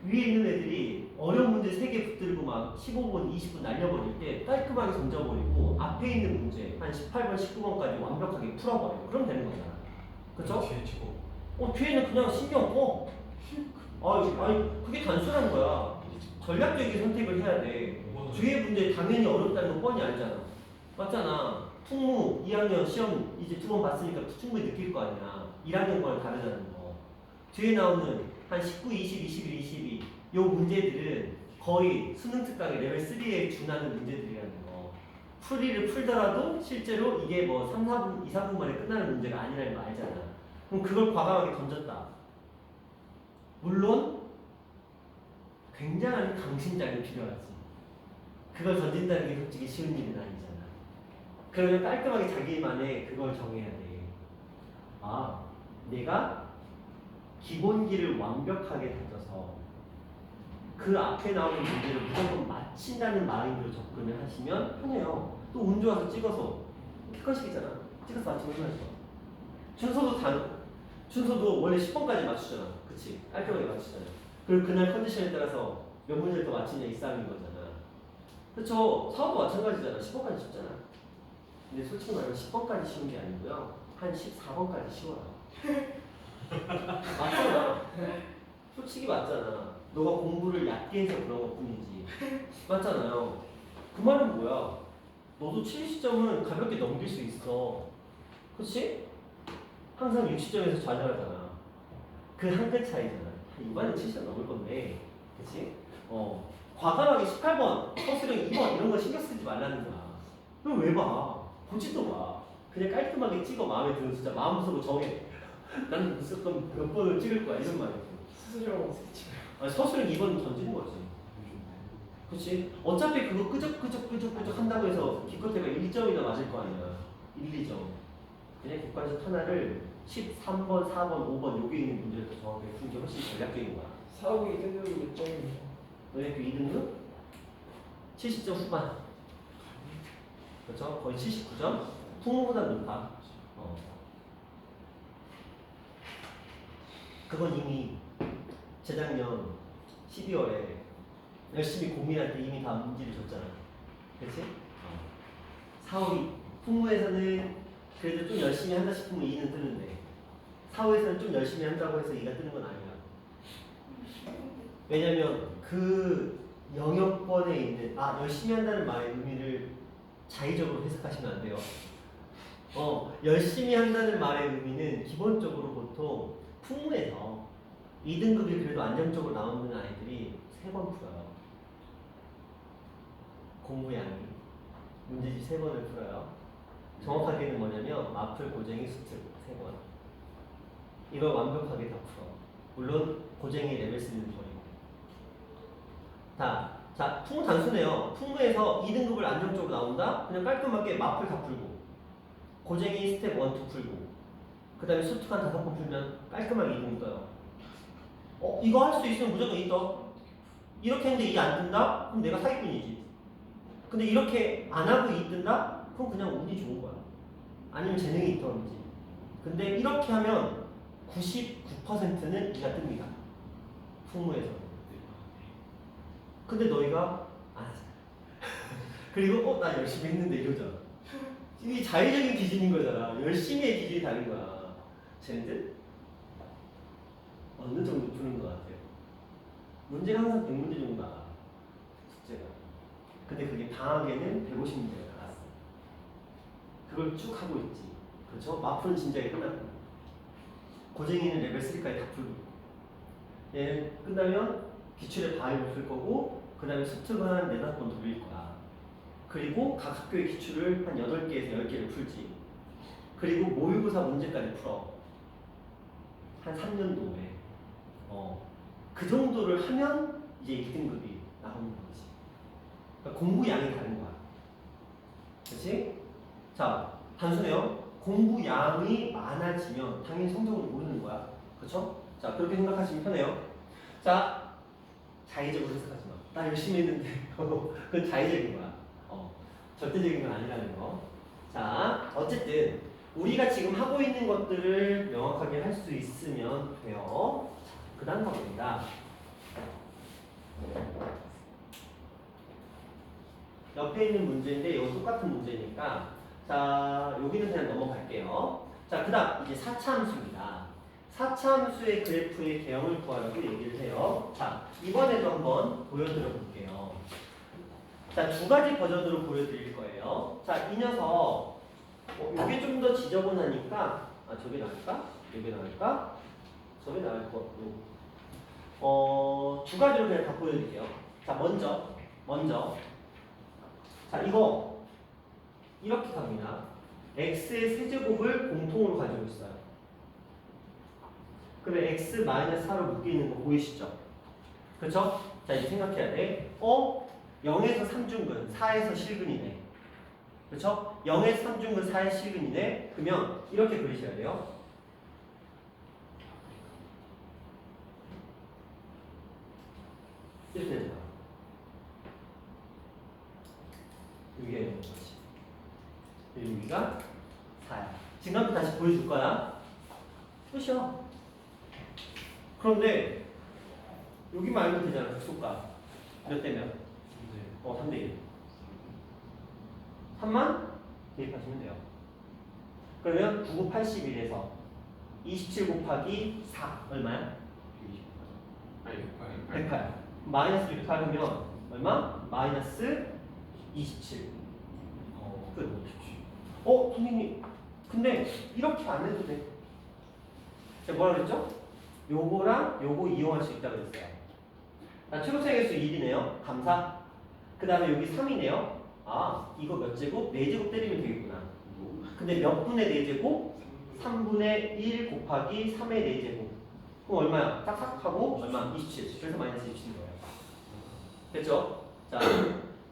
위에 있는 애들이 어려운 문제 3개 붙들고 막 15분, 20분 날려버릴 때 깔끔하게 던져버리고 앞에 있는 문제 한 18번, 19번까지 완벽하게 풀어버려. 그럼 되는 거잖아. 그쵸? 뒤에 치고. 뒤에는 그냥 신경 꺼. 아니, 그게 단순한 거야. 전략적인 선택을 해야 돼. 뒤에 문제 당연히 어렵다는 거 뻔히 알잖아. 맞잖아. 풍무 2학년 시험 이제 2번 봤으니까 충분히 느낄 거 아니야. 1학년 거랑 다르다는 거. 뒤에 나오는 한 19, 20, 21, 22 요 문제들은 거의 수능 특강의 레벨 3에 준하는 문제들이라는 거. 풀이를 풀더라도 실제로 이게 뭐 3, 4분, 2, 4분 만에 끝나는 문제가 아니라는 거 알잖아. 그럼 그걸 과감하게 던졌다. 물론 굉장한 강심장이 필요하지. 그걸 던진다는 게 솔직히 쉬운 일은 아니잖아. 그러면 깔끔하게 자기만의 그걸 정해야 돼. 아, 내가 기본기를 완벽하게 다져서 그 앞에 나오는 문제를 무조건 맞힌다는 마인드로 접근을 하시면 편해요. 또 운 좋아서 찍어서 객관식이잖아. 찍어서 맞추면 얼마나 좋아. 준서도 원래 10번까지 맞추잖아. 그치? 깔끔하게 맞추잖아. 그리고 그날 컨디션에 따라서 몇 문제를 더 맞히냐 이 싸움인 거잖아. 그쵸? 사업도 마찬가지잖아. 10번까지 쉽잖아. 근데 솔직히 말하면 10번까지 쉬운 게 아니고요. 한 14번까지 쉬워요. 맞잖아. 솔직히 맞잖아. 너가 공부를 얕게 해서 그런 것 뿐이지. 맞잖아요. 그 말은 뭐야? 너도 70점은 가볍게 넘길 수 있어. 그치? 항상 60점에서 좌절하잖아. 그 한 끗 차이잖아. 이번엔 70점 넘을 건데. 그치? 과감하게 18번, 서술형 2번 이런 거 신경 쓰지 말라는 거야. 그럼 왜 봐? 보지도 마. 그냥 깔끔하게 찍어. 마음에 드는 숫자. 마음속으로 정해. 나는 무조건 몇 번을 찍을 거야. 이런 말이야. 스스로 스케치. 아니, 서술형 2번 던지는 거지. 그치? 어차피 그거 끄적끄적 한다고 해서 기껏해가 1점이나 맞을 거 아니야. 1, 2점. 그냥 객관식 하나를 13번, 4번, 5번 여기 있는 문제를 더 정확하게 푸는 게 훨씬 전략적인 거야. 사고 2등급이 몇 점이냐? 너의 그 2등급? 70점 후반. 그렇죠? 거의 79점? 풍무보다 높아. 그건 이미 재작년 12월에 열심히 고민할 때 이미 다 문제를 줬잖아. 그치? 4월이 풍무에서는 그래도 좀 열심히 한다 싶으면 2는 뜨는데 4월에서는 좀 열심히 한다고 해서 2가 뜨는 건 아니야. 왜냐면 그 영역권에 있는 열심히 한다는 말의 의미를 자의적으로 해석하시면 안 돼요. 열심히 한다는 말의 의미는 기본적으로 보통 풍무에서 2등급이 그래도 안정적으로 나오는 아이들이 3번 풀어요. 공부량이 문제집 3번을 풀어요. 정확하게는 뭐냐면 마플, 고쟁이, 수특 3번. 이걸 완벽하게 다 풀어. 물론 고쟁이 레벨 3는 버리고. 자, 풍무 단순해요. 풍무에서 2등급을 안정적으로 나온다? 그냥 깔끔하게 마플 다 풀고 고쟁이 스텝 1, 2 풀고 그 다음에 수특 한 5번 풀면 깔끔하게 2등급 떠요. 이거 할 수 있으면 무조건 2 떠. 이렇게 했는데 2 안 뜬다? 그럼 내가 사기꾼이지. 근데 이렇게 안 하고 2 뜬다? 그럼 그냥 운이 좋은 거야. 아니면 재능이 있던지. 근데 이렇게 하면 99%는 2가 뜹니다. 풍무에서. 근데 너희가 안 하잖아. 그리고 나 열심히 했는데 이러잖아. 이게 자의적인 기준인 거잖아. 열심히의 기준이 다른 거야. 쟤네들 어느 정도 푸는 것 같아요. 문제가 항상 100문제 정도 나와. 숙제가. 근데 그게 방학에는 150문제가 나왔어. 그걸 쭉 하고 있지. 그렇죠? 마풀은 진작에 끝났고 고쟁이는 레벨 3까지 다 풀고 얘는 끝나면 기출의 바위를 풀 거고 그 다음에 수특은 한 4-5번 돌릴 거야. 그리고 각 학교의 기출을 한 8개에서 10개를 풀지. 그리고 모의고사 문제까지 풀어. 한 3년도에. 그 정도를 하면 이제 1등급이 나오는 거지. 그러니까 공부 양이 다른 거야. 그렇지? 자, 단순해요. 공부 양이 많아지면 당연히 성적을 모르는 거야. 그렇죠? 자, 그렇게 생각하시면 편해요. 자, 자의적으로 해석하지 마. 나 열심히 했는데 그건 자의적인 거야. 절대적인 건 아니라는 거. 자, 어쨌든 우리가 지금 하고 있는 것들을 명확하게 할 수 있으면 돼요. 그 다음 가봅니다. 옆에 있는 문제인데 이거 똑같은 문제니까 자, 여기는 그냥 넘어갈게요. 자, 그 다음 이제 4차 함수입니다. 4차함수의 그래프의 개형을 구하라고 얘기를 해요. 자, 이번에도 한번 보여드려 볼게요. 자, 두 가지 버전으로 보여드릴 거예요. 자, 이 녀석 이게 좀 더 지저분하니까 저게 나을까? 이게 나을까? 저게 나을 것 같고 두 가지로 그냥 다 보여드릴게요. 자, 먼저 자, 이거 이렇게 갑니다. x의 세제곱을 공통으로 가지고 있어요. 그러면 x 마이너스 4로 묶여있는 거 보이시죠? 그렇죠? 자, 이제 생각해야 돼. 0에서 3중근, 4에서 실근이네. 그렇죠? 0에서 3중근, 4의 실근이네. 그러면 이렇게 그리셔야 돼요. 이렇게 되잖아. 여기가 0인 거지. 여기가 4야. 지금부터 다시 보여줄 거야. 끝이야. 그런데 여기만 알면 되잖아. 극소가 몇 대면? 3대 1. 3만 대입하시면 돼요. 그러면 9, 81에서 27 곱하기 4 얼마야? 108. 마이너스 108 하면 얼마? 마이너스 27. 끝. 선생님. 근데 이렇게 안 해도 돼. 제가 뭐라 그랬죠? 요거랑 요거 이용할 수 있다고 그랬어요. 자, 최고차의 개수 1이네요. 감사. 그 다음에 여기 3이네요. 이거 몇 제곱? 4제곱 때리면 되겠구나. 근데 몇 분의 4제곱? 3분의 1 곱하기 3의 4제곱. 그럼 얼마야? 딱딱 하고 얼마? 27. 그래서 마이너스 27인 거예요. 됐죠? 자,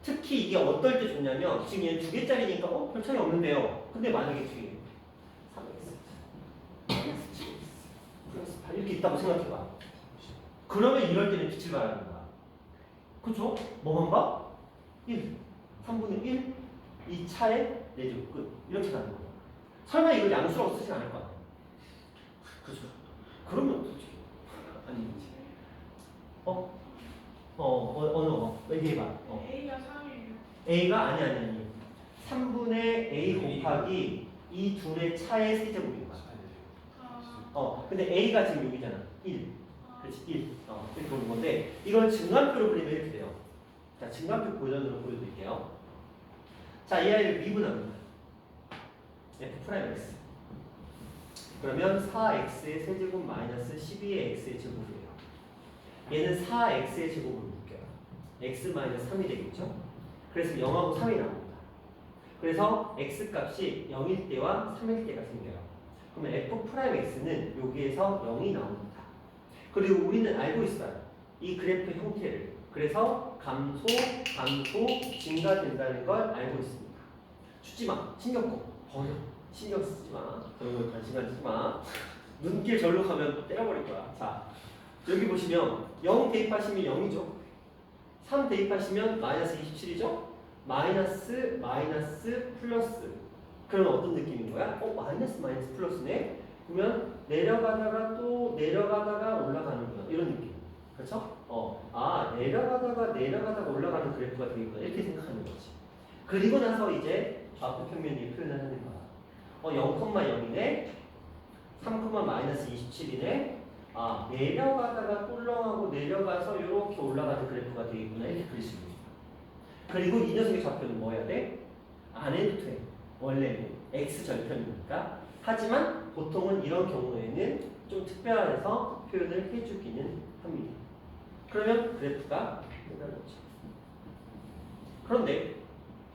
특히 이게 어떨 때 좋냐면 지금 얘는 2개짜리니까 별 차이 없는데요. 근데 만약에 뒤에 3x 마이너스 7x 플러스 8 이렇게 있다고 생각해봐. 그러면 이럴 때는 빛을 발하는 거야. 그쵸? 뭐만 봐? 1. 3분의 1. 이 차에 4제곱 끝. 이렇게 가는 거야. 설마 이걸 양수라고 쓰진 않을 거 아니야. 그죠? 그러면 솔직히 아니지. 어느 거? 얘기해봐. A가 3이에요. A가 아니. 3분의 A 곱하기 이 둘의 차의 세제곱인 거야. 근데 A가 지금 여기잖아. 1. 그렇지, 1. 이렇게 보는 건데, 이걸 증간표로 그리면 이렇게 돼요. 자, 증간표 버전으로 보여드릴게요. 자, 이 아이를 미분합니다. F'(x). 그러면 4x의 세제곱 마이너스 12의 x의 제곱이에요. 얘는 4x의 제곱을 묶여요. x 마이너스 3이 되겠죠? 그래서 0하고 3이 나옵니다. 그래서 x 값이 0일 때와 3일 때가 생겨요. 그러면 f'x는 여기에서 0이 나옵니다. 그리고 우리는 알고 있어요. 이 그래프 형태를. 그래서 감소, 증가된다는 걸 알고 있습니다. 주지 마. 신경 꺼. 버려. 신경 쓰지 마. 그런 걸 관심 가지지 마. 눈길 절로 가면 때려버릴 거야. 자, 여기 보시면 0 대입하시면 0이죠. 3 대입하시면 마이너스 27이죠. 마이너스, 플러스. 그러면 어떤 느낌인 거야? 마이너스 플러스네? 그러면 내려가다가 또 내려가다가 올라가는구나. 이런 느낌. 그렇죠? 내려가다가 올라가는 그래프가 되겠구나. 이렇게 생각하는 거지. 그리고 나서 이제 좌표 평면이 표현을 하는 거야. 0,0이네. 3, 마이너스 27이네. 내려가다가 꿀렁하고 내려가서 이렇게 올라가는 그래프가 되겠구나. 이렇게 그릴 수 있는 거야. 그리고 이 녀석의 좌표는 뭐 해야 돼? 안 해도 돼. 원래는 x절편이니까. 하지만 보통은 이런 경우에는 좀 특별해서 표현을 해주기는 합니다. 그러면 그래프가 끝나죠. 그런데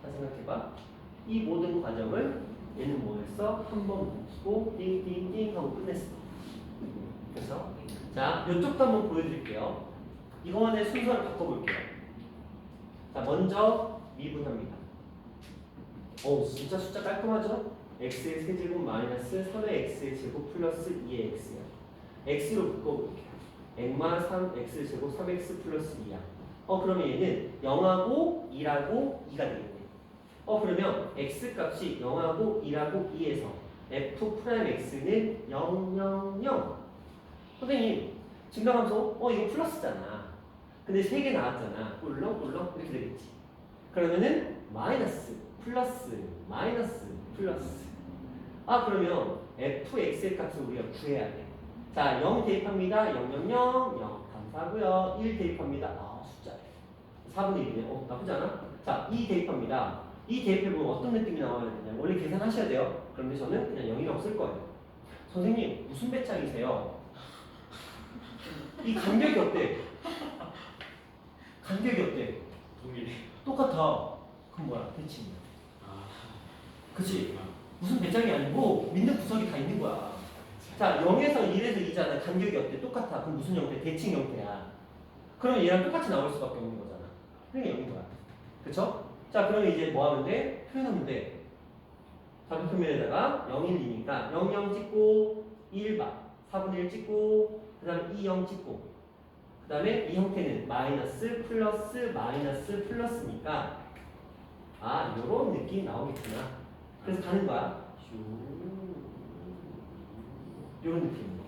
잘 생각해봐. 이 모든 과정을 얘는 뭐였어? 한 번 묶고 띵띵띵 하고 끝냈어. 그래서 자, 이쪽도 한번 보여드릴게요. 이거만의 순서를 바꿔볼게요. 자, 먼저 미분합니다. 진짜 숫자 깔끔하죠? x의 세제곱 마이너스 3의 x의 제곱 플러스 2의 x야. x로 묶어볼게요. 액마 3x 제곱 3x 플러스 2야. 그러면 얘는 0하고 2라고 2가 되겠네. 그러면 x 값이 0하고 2라고 2에서 f'x는 0, 0, 0. 선생님, 증가함수, 이거 플러스잖아. 근데 3개 나왔잖아. 꿀렁꿀렁 이렇게 되겠지. 그러면은 마이너스, 플러스, 마이너스, 플러스. 그러면 fx의 값을 우리가 구해야 돼. 자, 자, 0 대입합니다. 0, 0, 0, 0. 감사하고요. 1 대입합니다. 아, 숫자. 4분의 1이네. 나쁘지 않아? 자, 2 대입합니다. 2 대입해보면 어떤 느낌이 나와야 되냐. 원래 계산하셔야 돼요. 그런데 저는 그냥 0이라고 쓸 거예요. 선생님, 무슨 배짱이세요? 이 간격이 어때? 간격이 어때? 동일해. 똑같아. 그럼 뭐야? 대칭이야. 아. 그치? 무슨 배짱이 아니고 믿는 구석이 다 있는 거야. 자, 0에서 1에서 2잖아. 간격이 어때? 똑같아. 그럼 무슨 형태? 대칭 형태야. 그럼 얘랑 똑같이 나올 수밖에 없는 거잖아. 그러니까 0인 거야. 그쵸? 자, 그러면 이제 뭐 하면 돼? 표현하면 돼. 좌표 표면에다가 0, 1, 2니까 0, 0 찍고 1 봐. 4분의 1 찍고 그 다음에 2, 0 찍고 그 다음에 이 형태는 마이너스 플러스 마이너스 플러스니까 아, 요런 느낌이 나오겠구나. 그래서 가는 거야. 요런 느낌.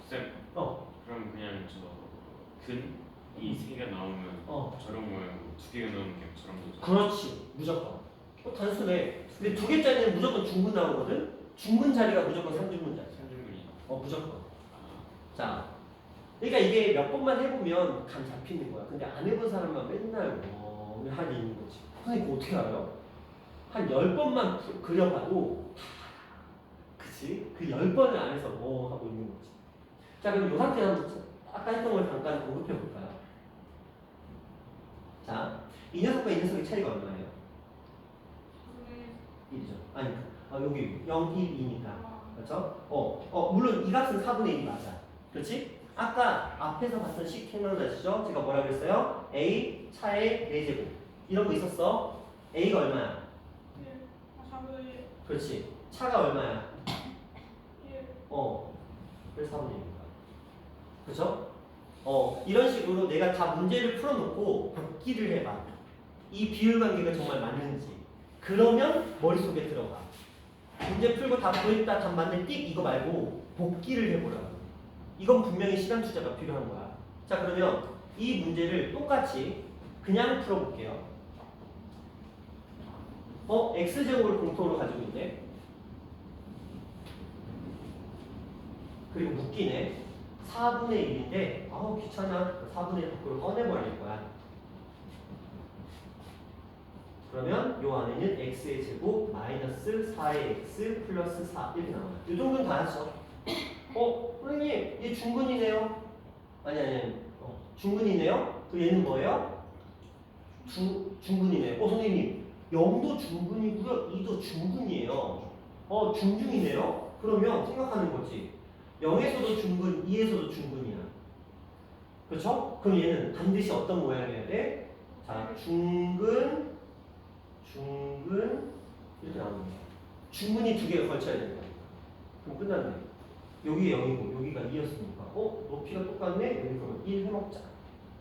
쌤. 그럼 그냥 이 세 개가 나오면 저런 모양, 두 개가 나오면 그냥 저런 거죠. 그렇지. 무조건. 단순해. 근데 두 개짜리는 무조건 중분 나오거든? 중분 자리가 무조건 3중분 자리. 3중분이. 무조건. 아. 자, 그러니까 이게 몇 번만 해보면 감 잡히는 거야. 근데 안 해본 사람만 맨날 하니 있는 거지. 선생님 그거 어떻게 알아요? 한 10번만 그려봐도 그치? 그 10번을 안에서 하고 있는 거지. 자, 그럼 이 상태 한번 아까 했던 걸 잠깐 공급해 볼까요? 자, 이 녀석과 이 녀석의 차이가 얼마예요? 1이죠. 아니, 여기 0, 1, 2니까. 그렇죠? 물론 이 값은 4분의 1이 맞아. 그렇지? 아까 앞에서 봤던 식 생각나시죠? 제가 뭐라 그랬어요? A 차의 4제곱. 이런 거 있었어. A가 얼마야? 4분의 그렇지. 차가 얼마야? 1. 그래서 4분의 1입니다. 그렇죠? 이런 식으로 내가 다 문제를 풀어놓고 복기를 해봐. 이 비율 관계가 정말 맞는지. 그러면 머릿속에 들어가. 문제 풀고 다 보였다, 답 맞네, 띡 이거 말고 복기를 해보라고. 이건 분명히 시간 투자가 필요한 거야. 자, 그러면 이 문제를 똑같이 그냥 풀어볼게요. x제곱을 공통으로 가지고 있네. 그리고 묶이네. 4분의 1인데 귀찮아. 4분의 1 밖으로 꺼내버릴 거야. 그러면 요 안에는 x의 제곱 마이너스 4의 x 플러스 4 이렇게 나와요. 요 정도는 다 하죠. 선생님 얘 중근이네요. 아니. 중근이네요. 그 얘는 뭐예요? 중근이네요. 선생님 0도 중근이고요. 2도 중근이에요. 중중이네요. 그러면 생각하는 거지. 0에서도 중근, 2에서도 중근이야. 그렇죠? 그럼 얘는 반드시 어떤 모양이어야 돼? 자, 중근 이렇게 나오는 거야. 중근이 두 개가 걸쳐야 되는 거야. 그럼 끝났네. 여기가 0이고 여기가 2였으니까 높이가 똑같네? 여기 그러면 1 해먹자.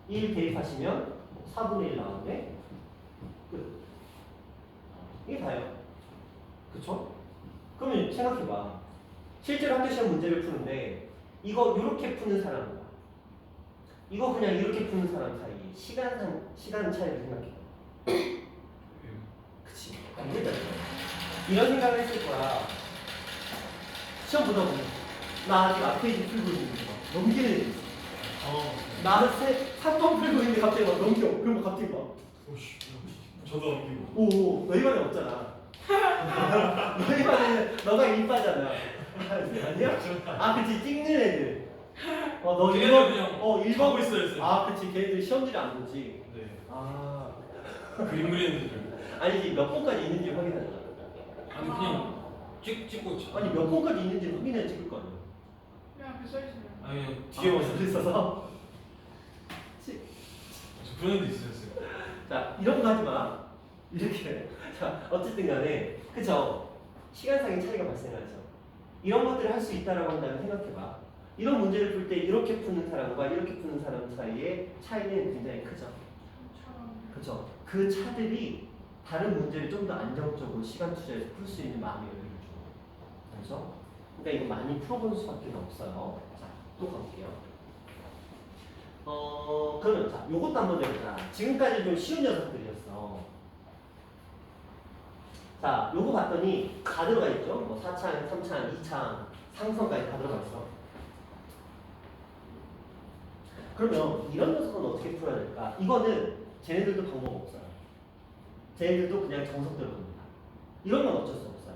1 대입하시면 4분의 1 나왔네? 끝. 이게 다예요. 그쵸? 그러면 생각해봐. 실제로 학교 시험 문제를 푸는데 이거 이렇게 푸는 사람과 이거 그냥 이렇게 푸는 사람 사이 시간 차이를 생각해. 그치? 안 되잖아. 이런 생각을 했을 거야. 시험 보다 보면 나 아직 앞페이지 풀고 있는데 막 넘기는 애 있어. 나 3번 풀고 있는데 갑자기 막 넘겨. 그럼 갑자기 막 오씨. 저도 넘기고. 오, 너희 반에 없잖아. 너희 반에는 너가 일빠잖아. 아니야? 그치, 찍는 애들. 너 걔네들 1번, 그냥 1번. 하고 있어요, 쌤. 그치, 걔네들 시험지를 안 보지. 네. 그림 그리는 줄. 아니지, 몇 번까지 있는지 확인하잖아. 아니 그냥 찍고. 아니, 몇 번까지 있는지 확인해 찍을 거 아니야. 그냥 그 써있어요. 아니 뒤에 와서 있어서. 저 그런 애도 있어요, 쌤. 자, 이런 거 하지 마. 이렇게. 자, 어쨌든 간에, 그쵸? 시간상의 차이가 발생하죠. 이런 것들을 할 수 있다라고 한다면 생각해봐. 이런 문제를 풀 때 이렇게 푸는 사람과 이렇게 푸는 사람 사이의 차이는 굉장히 크죠. 그쵸? 그 차들이 다른 문제를 좀 더 안정적으로 시간 투자해서 풀 수 있는 마음의 여유를 줘. 그렇죠? 그러니까 이거 많이 풀어볼 수밖에 없어요. 자, 또 가볼게요. 그러면 자, 요것도 한번 해보자. 지금까지 좀 쉬운 녀석들이었어. 자, 요거 봤더니 다 들어가 있죠? 뭐 4창, 3창, 2창, 상성까지 다 들어가 있어. 그러면 이런 녀석은 어떻게 풀어야 될까? 이거는 쟤네들도 방법 없어요. 쟤네들도 그냥 정석대로 갑니다. 이런 건 어쩔 수 없어요.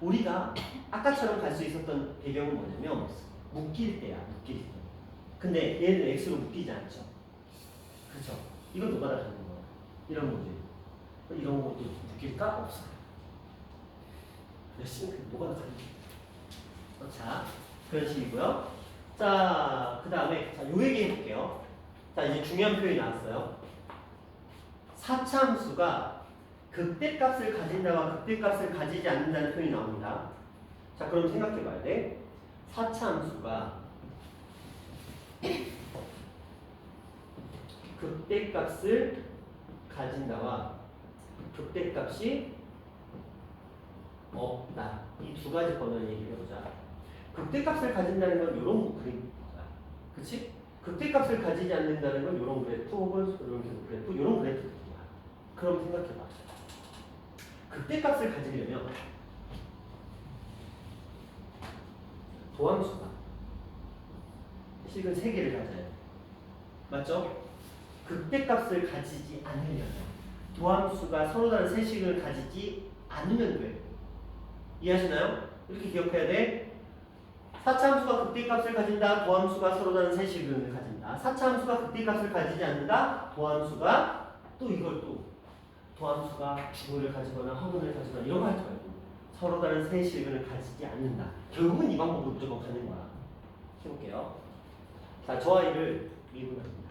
우리가 아까처럼 갈 수 있었던 배경은 뭐냐면 묶일 때야, 묶일 때. 근데 얘는 x로 묶이지 않죠. 그렇죠? 이건 노가다 가는 거야. 이런 문제. 이런 것도 묶일까? 없어. 열심히 노가다 가는 거야. 자, 그런 식이고요. 자, 그 다음에 요 얘기 해볼게요. 자, 이제 중요한 표현이 나왔어요. 사차함수가 극대값을 가진다와 극대값을 가지지 않는다는 표현이 나옵니다. 자, 그럼 생각해 봐야 돼. 사차함수가 극대값을 가진다와 극대값이 없다. 이 두 가지 번호를 얘기해 보자. 극대값을 가진다는 건 이런 그림이야. 그치? 극대값을 가지지 않는다는 건 이런 그래프 혹은 이런 그래프, 이런 그래프야. 그럼 생각해봐. 극대값을 가지려면 도함수가 식은 3개를 가져야 돼. 맞죠? 극대값을 가지지 않으려면 도함수가 서로 다른 세식을 가지지 않으면 돼. 이해하시나요? 이렇게 기억해야 돼. 사차함수가 극대값을 가진다. 도함수가 서로 다른 세식을 가진다. 사차함수가 극대값을 가지지 않는다. 도함수가 또 이걸 또 도함수가 주근을 가지거나 허근을 가지거나 이런 거 하지 말고 서로 다른 세식을 가지지 않는다. 결국은 이 방법으로 무조건 가는 거야. 해볼게요. 자, 저 아이를 미분합니다.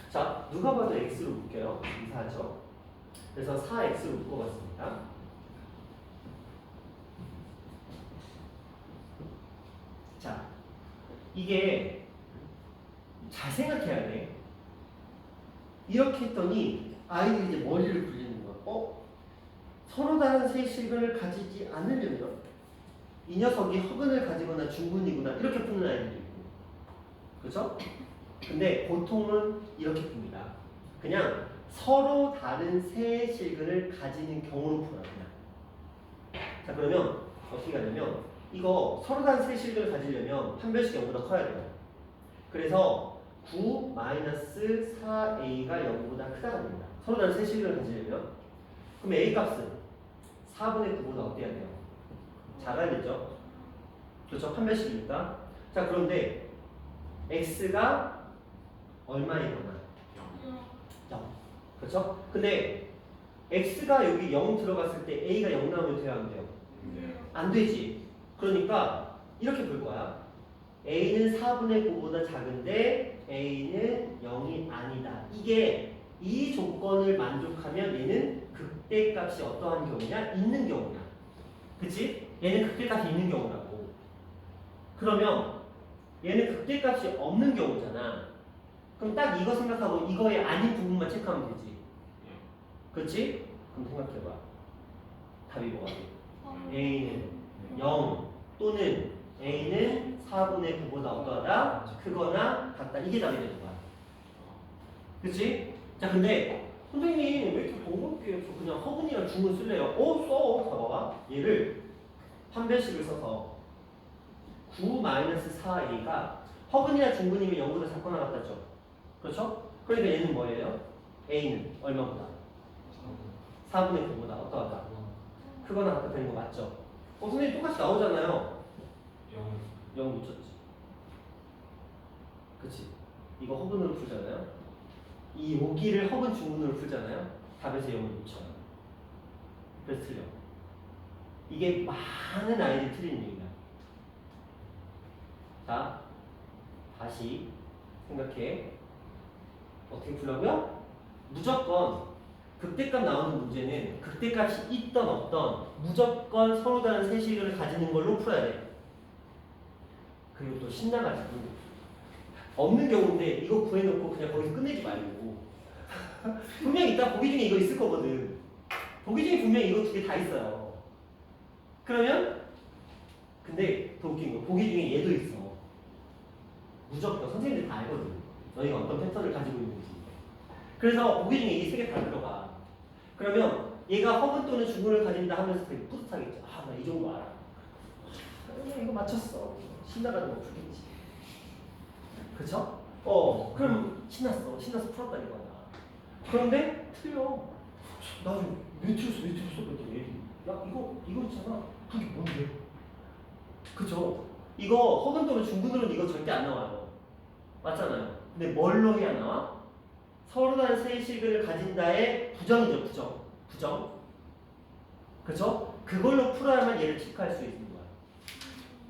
자, 누가 봐도 x로 묶여요. 이사하죠. 그래서 4x로 묶어봤습니다. 자, 이게 잘 생각해야 돼. 이렇게 했더니 아이들이 이제 머리를 굴리는 거야. 서로 다른 세식을 가지지 않으려면 이 녀석이 허근을 가지거나 중근이구나 이렇게 푸는 아이들도 있고, 그렇죠? 근데 보통은 이렇게 풉니다. 그냥 서로 다른 세 실근을 가지는 경우로 풀어요. 그냥. 자, 그러면 어떻게 하냐면 이거 서로 다른 세 실근을 가지려면 판별식 0보다 커야 돼요. 그래서 9-4a가 0보다 크다가 됩니다. 서로 다른 세 실근을 가지려면. 그럼 a 값은 4분의 9보다 어때야 돼요? 작아야겠죠? 그렇죠? 판별식이니까. 자, 그런데 x가 얼마이거나 0. 그렇죠? 근데 x가 여기 0 들어갔을 때 a가 0 나오면 돼요, 안 돼요? 안 되지. 그러니까 이렇게 볼 거야. a는 4분의 9보다 작은데 a는 0이 아니다. 이게 이 조건을 만족하면 얘는 극대값이 어떠한 경우냐? 있는 경우냐. 그치? 얘는 극대값이 있는 경우라고. 그러면 얘는 극대값이 없는 경우잖아. 그럼 딱 이거 생각하고 이거의 아닌 부분만 체크하면 되지. 그렇지? 그럼 생각해봐. 답이 뭐가 돼? a는 0 또는 a는 4분의 9보다 어떠하다? 크거나 같다. 이게 답이 되는 거야. 그치? 자, 근데 선생님 왜 이렇게 번거롭게 해서 그냥 허근이랑 중은 쓸래요? 써. 봐봐. 얘를 판별식을 써서 9-4a가 허근이나 중근이면 0보다 작거나 같다죠. 그렇죠? 그러니까 얘는 뭐예요? a는 얼마보다? 4분의 9보다 어떠하다? 크거나 같다 되는 거 맞죠? 선생님 똑같이 나오잖아요. 0 붙였지. 그치? 이거 허근으로 풀잖아요. 이 여기를 허근 중근으로 풀잖아요. 답에서 0을 붙여요. 그래서 틀려. 이게 많은 아이들이 틀리는 얘기야. 자, 다시 생각해. 어떻게 풀라고요? 무조건 극대값 나오는 문제는 극대값이 있던 없던 무조건 서로 다른 세식을 가지는 걸로 풀어야 돼. 그리고 또 신나가지고 없는 경우인데 이거 구해놓고 그냥 거기서 끝내지 말고 분명히 있다. 보기 중에 이거 있을 거거든. 보기 중에 분명히 이거 두 개 다 있어요. 그러면 근데 더 웃긴 거 보기 중에 얘도 있어. 무조건 선생님들 다 알거든. 너희가 어떤 패턴을 가지고 있는지. 그래서 보기 중에 이 세 개 다 들어가. 그러면 얘가 허근 또는 중근을 가진다 하면서 되게 뿌듯하겠죠. 아, 나 이 정도 알아. 그냥 이거 맞췄어. 신나가는 거 풀리지. 그쵸? 그럼 신나서 풀었다 이거야. 그런데 틀려. 나중에 왜 틀렸어? 그랬더니 야, 이거 있잖아. 그게 뭔데? 그쵸? 이거 허근 또는 중근으로는 이거 절대 안 나와요. 맞잖아요. 근데 뭘로 해야 나와? 서로 다른 세식을 가진다의 부정이죠. 부정. 그쵸? 그걸로 풀어야만 얘를 체크할 수 있는 거야.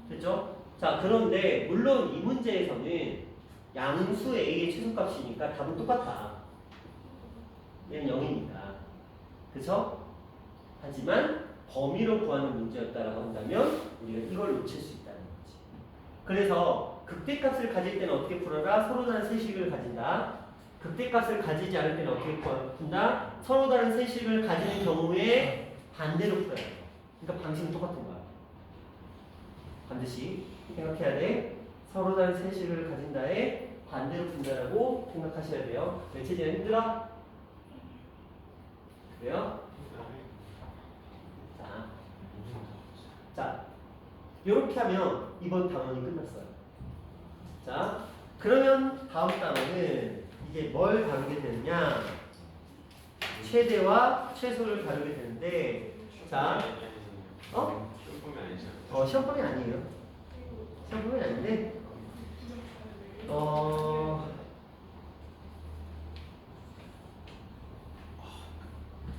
됐죠? 자, 그런데 물론 이 문제에서는 양수 A의 최소값이니까 답은 똑같아. 얘는 0이니까. 그쵸? 하지만 범위로 구하는 문제였다라고 한다면 우리가 이걸 놓칠 수 있다는 거지. 그래서 극대값을 가질 때는 어떻게 풀어라? 서로 다른 세식을 가진다. 극대값을 가지지 않을 때는 어떻게 푼다? 서로 다른 세식을 가지는 경우에 반대로 풀어야 돼. 그러니까 방식은 똑같은 거야. 반드시 생각해야 돼. 서로 다른 세식을 가진다에 반대로 푼다라고 생각하셔야 돼요. 매체제는 힘들어? 그래요? 자, 이렇게 하면 이번 단원이 끝났어요. 자, 그러면 다음 단원은 이제 뭘 다루게 되느냐? 최대와 최소를 다루게 되는데, 자, 시험범위 아니잖아. 시험범위 아니에요. 시험범위 아닌데,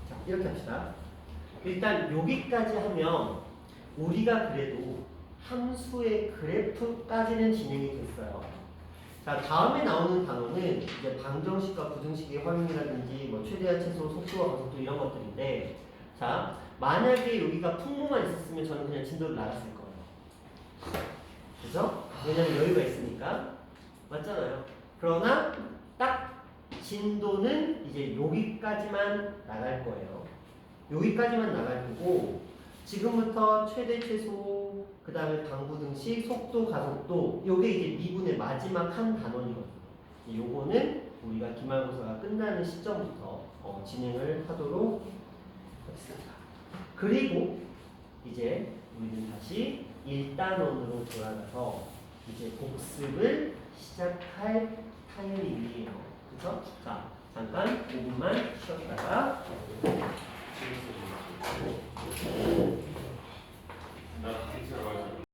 자, 이렇게 합시다. 일단 여기까지 하면 우리가 그래도 함수의 그래프까지는 진행이 됐어요. 자, 다음에 나오는 단어는 이제 방정식과 부등식의 활용이라든지 뭐 최대와 최소, 속도와 가속도 이런 것들인데, 자, 만약에 여기가 풍모만 있었으면 저는 그냥 진도를 나갔을 거예요. 그죠? 왜냐면 여유가 있으니까. 맞잖아요. 그러나 딱 진도는 이제 여기까지만 나갈 거예요. 여기까지만 나갈 거고, 지금부터 최대, 최소, 그 다음에 방부등식, 속도, 가속도, 요게 이제 미분의 마지막 한 단원이거든요. 요거는 우리가 기말고사가 끝나는 시점부터 진행을 하도록 하겠습니다. 그리고 이제 우리는 다시 1단원으로 돌아가서 이제 복습을 시작할 타이밍이에요. 그쵸? 자, 잠깐 5분만 쉬었다가 나 진짜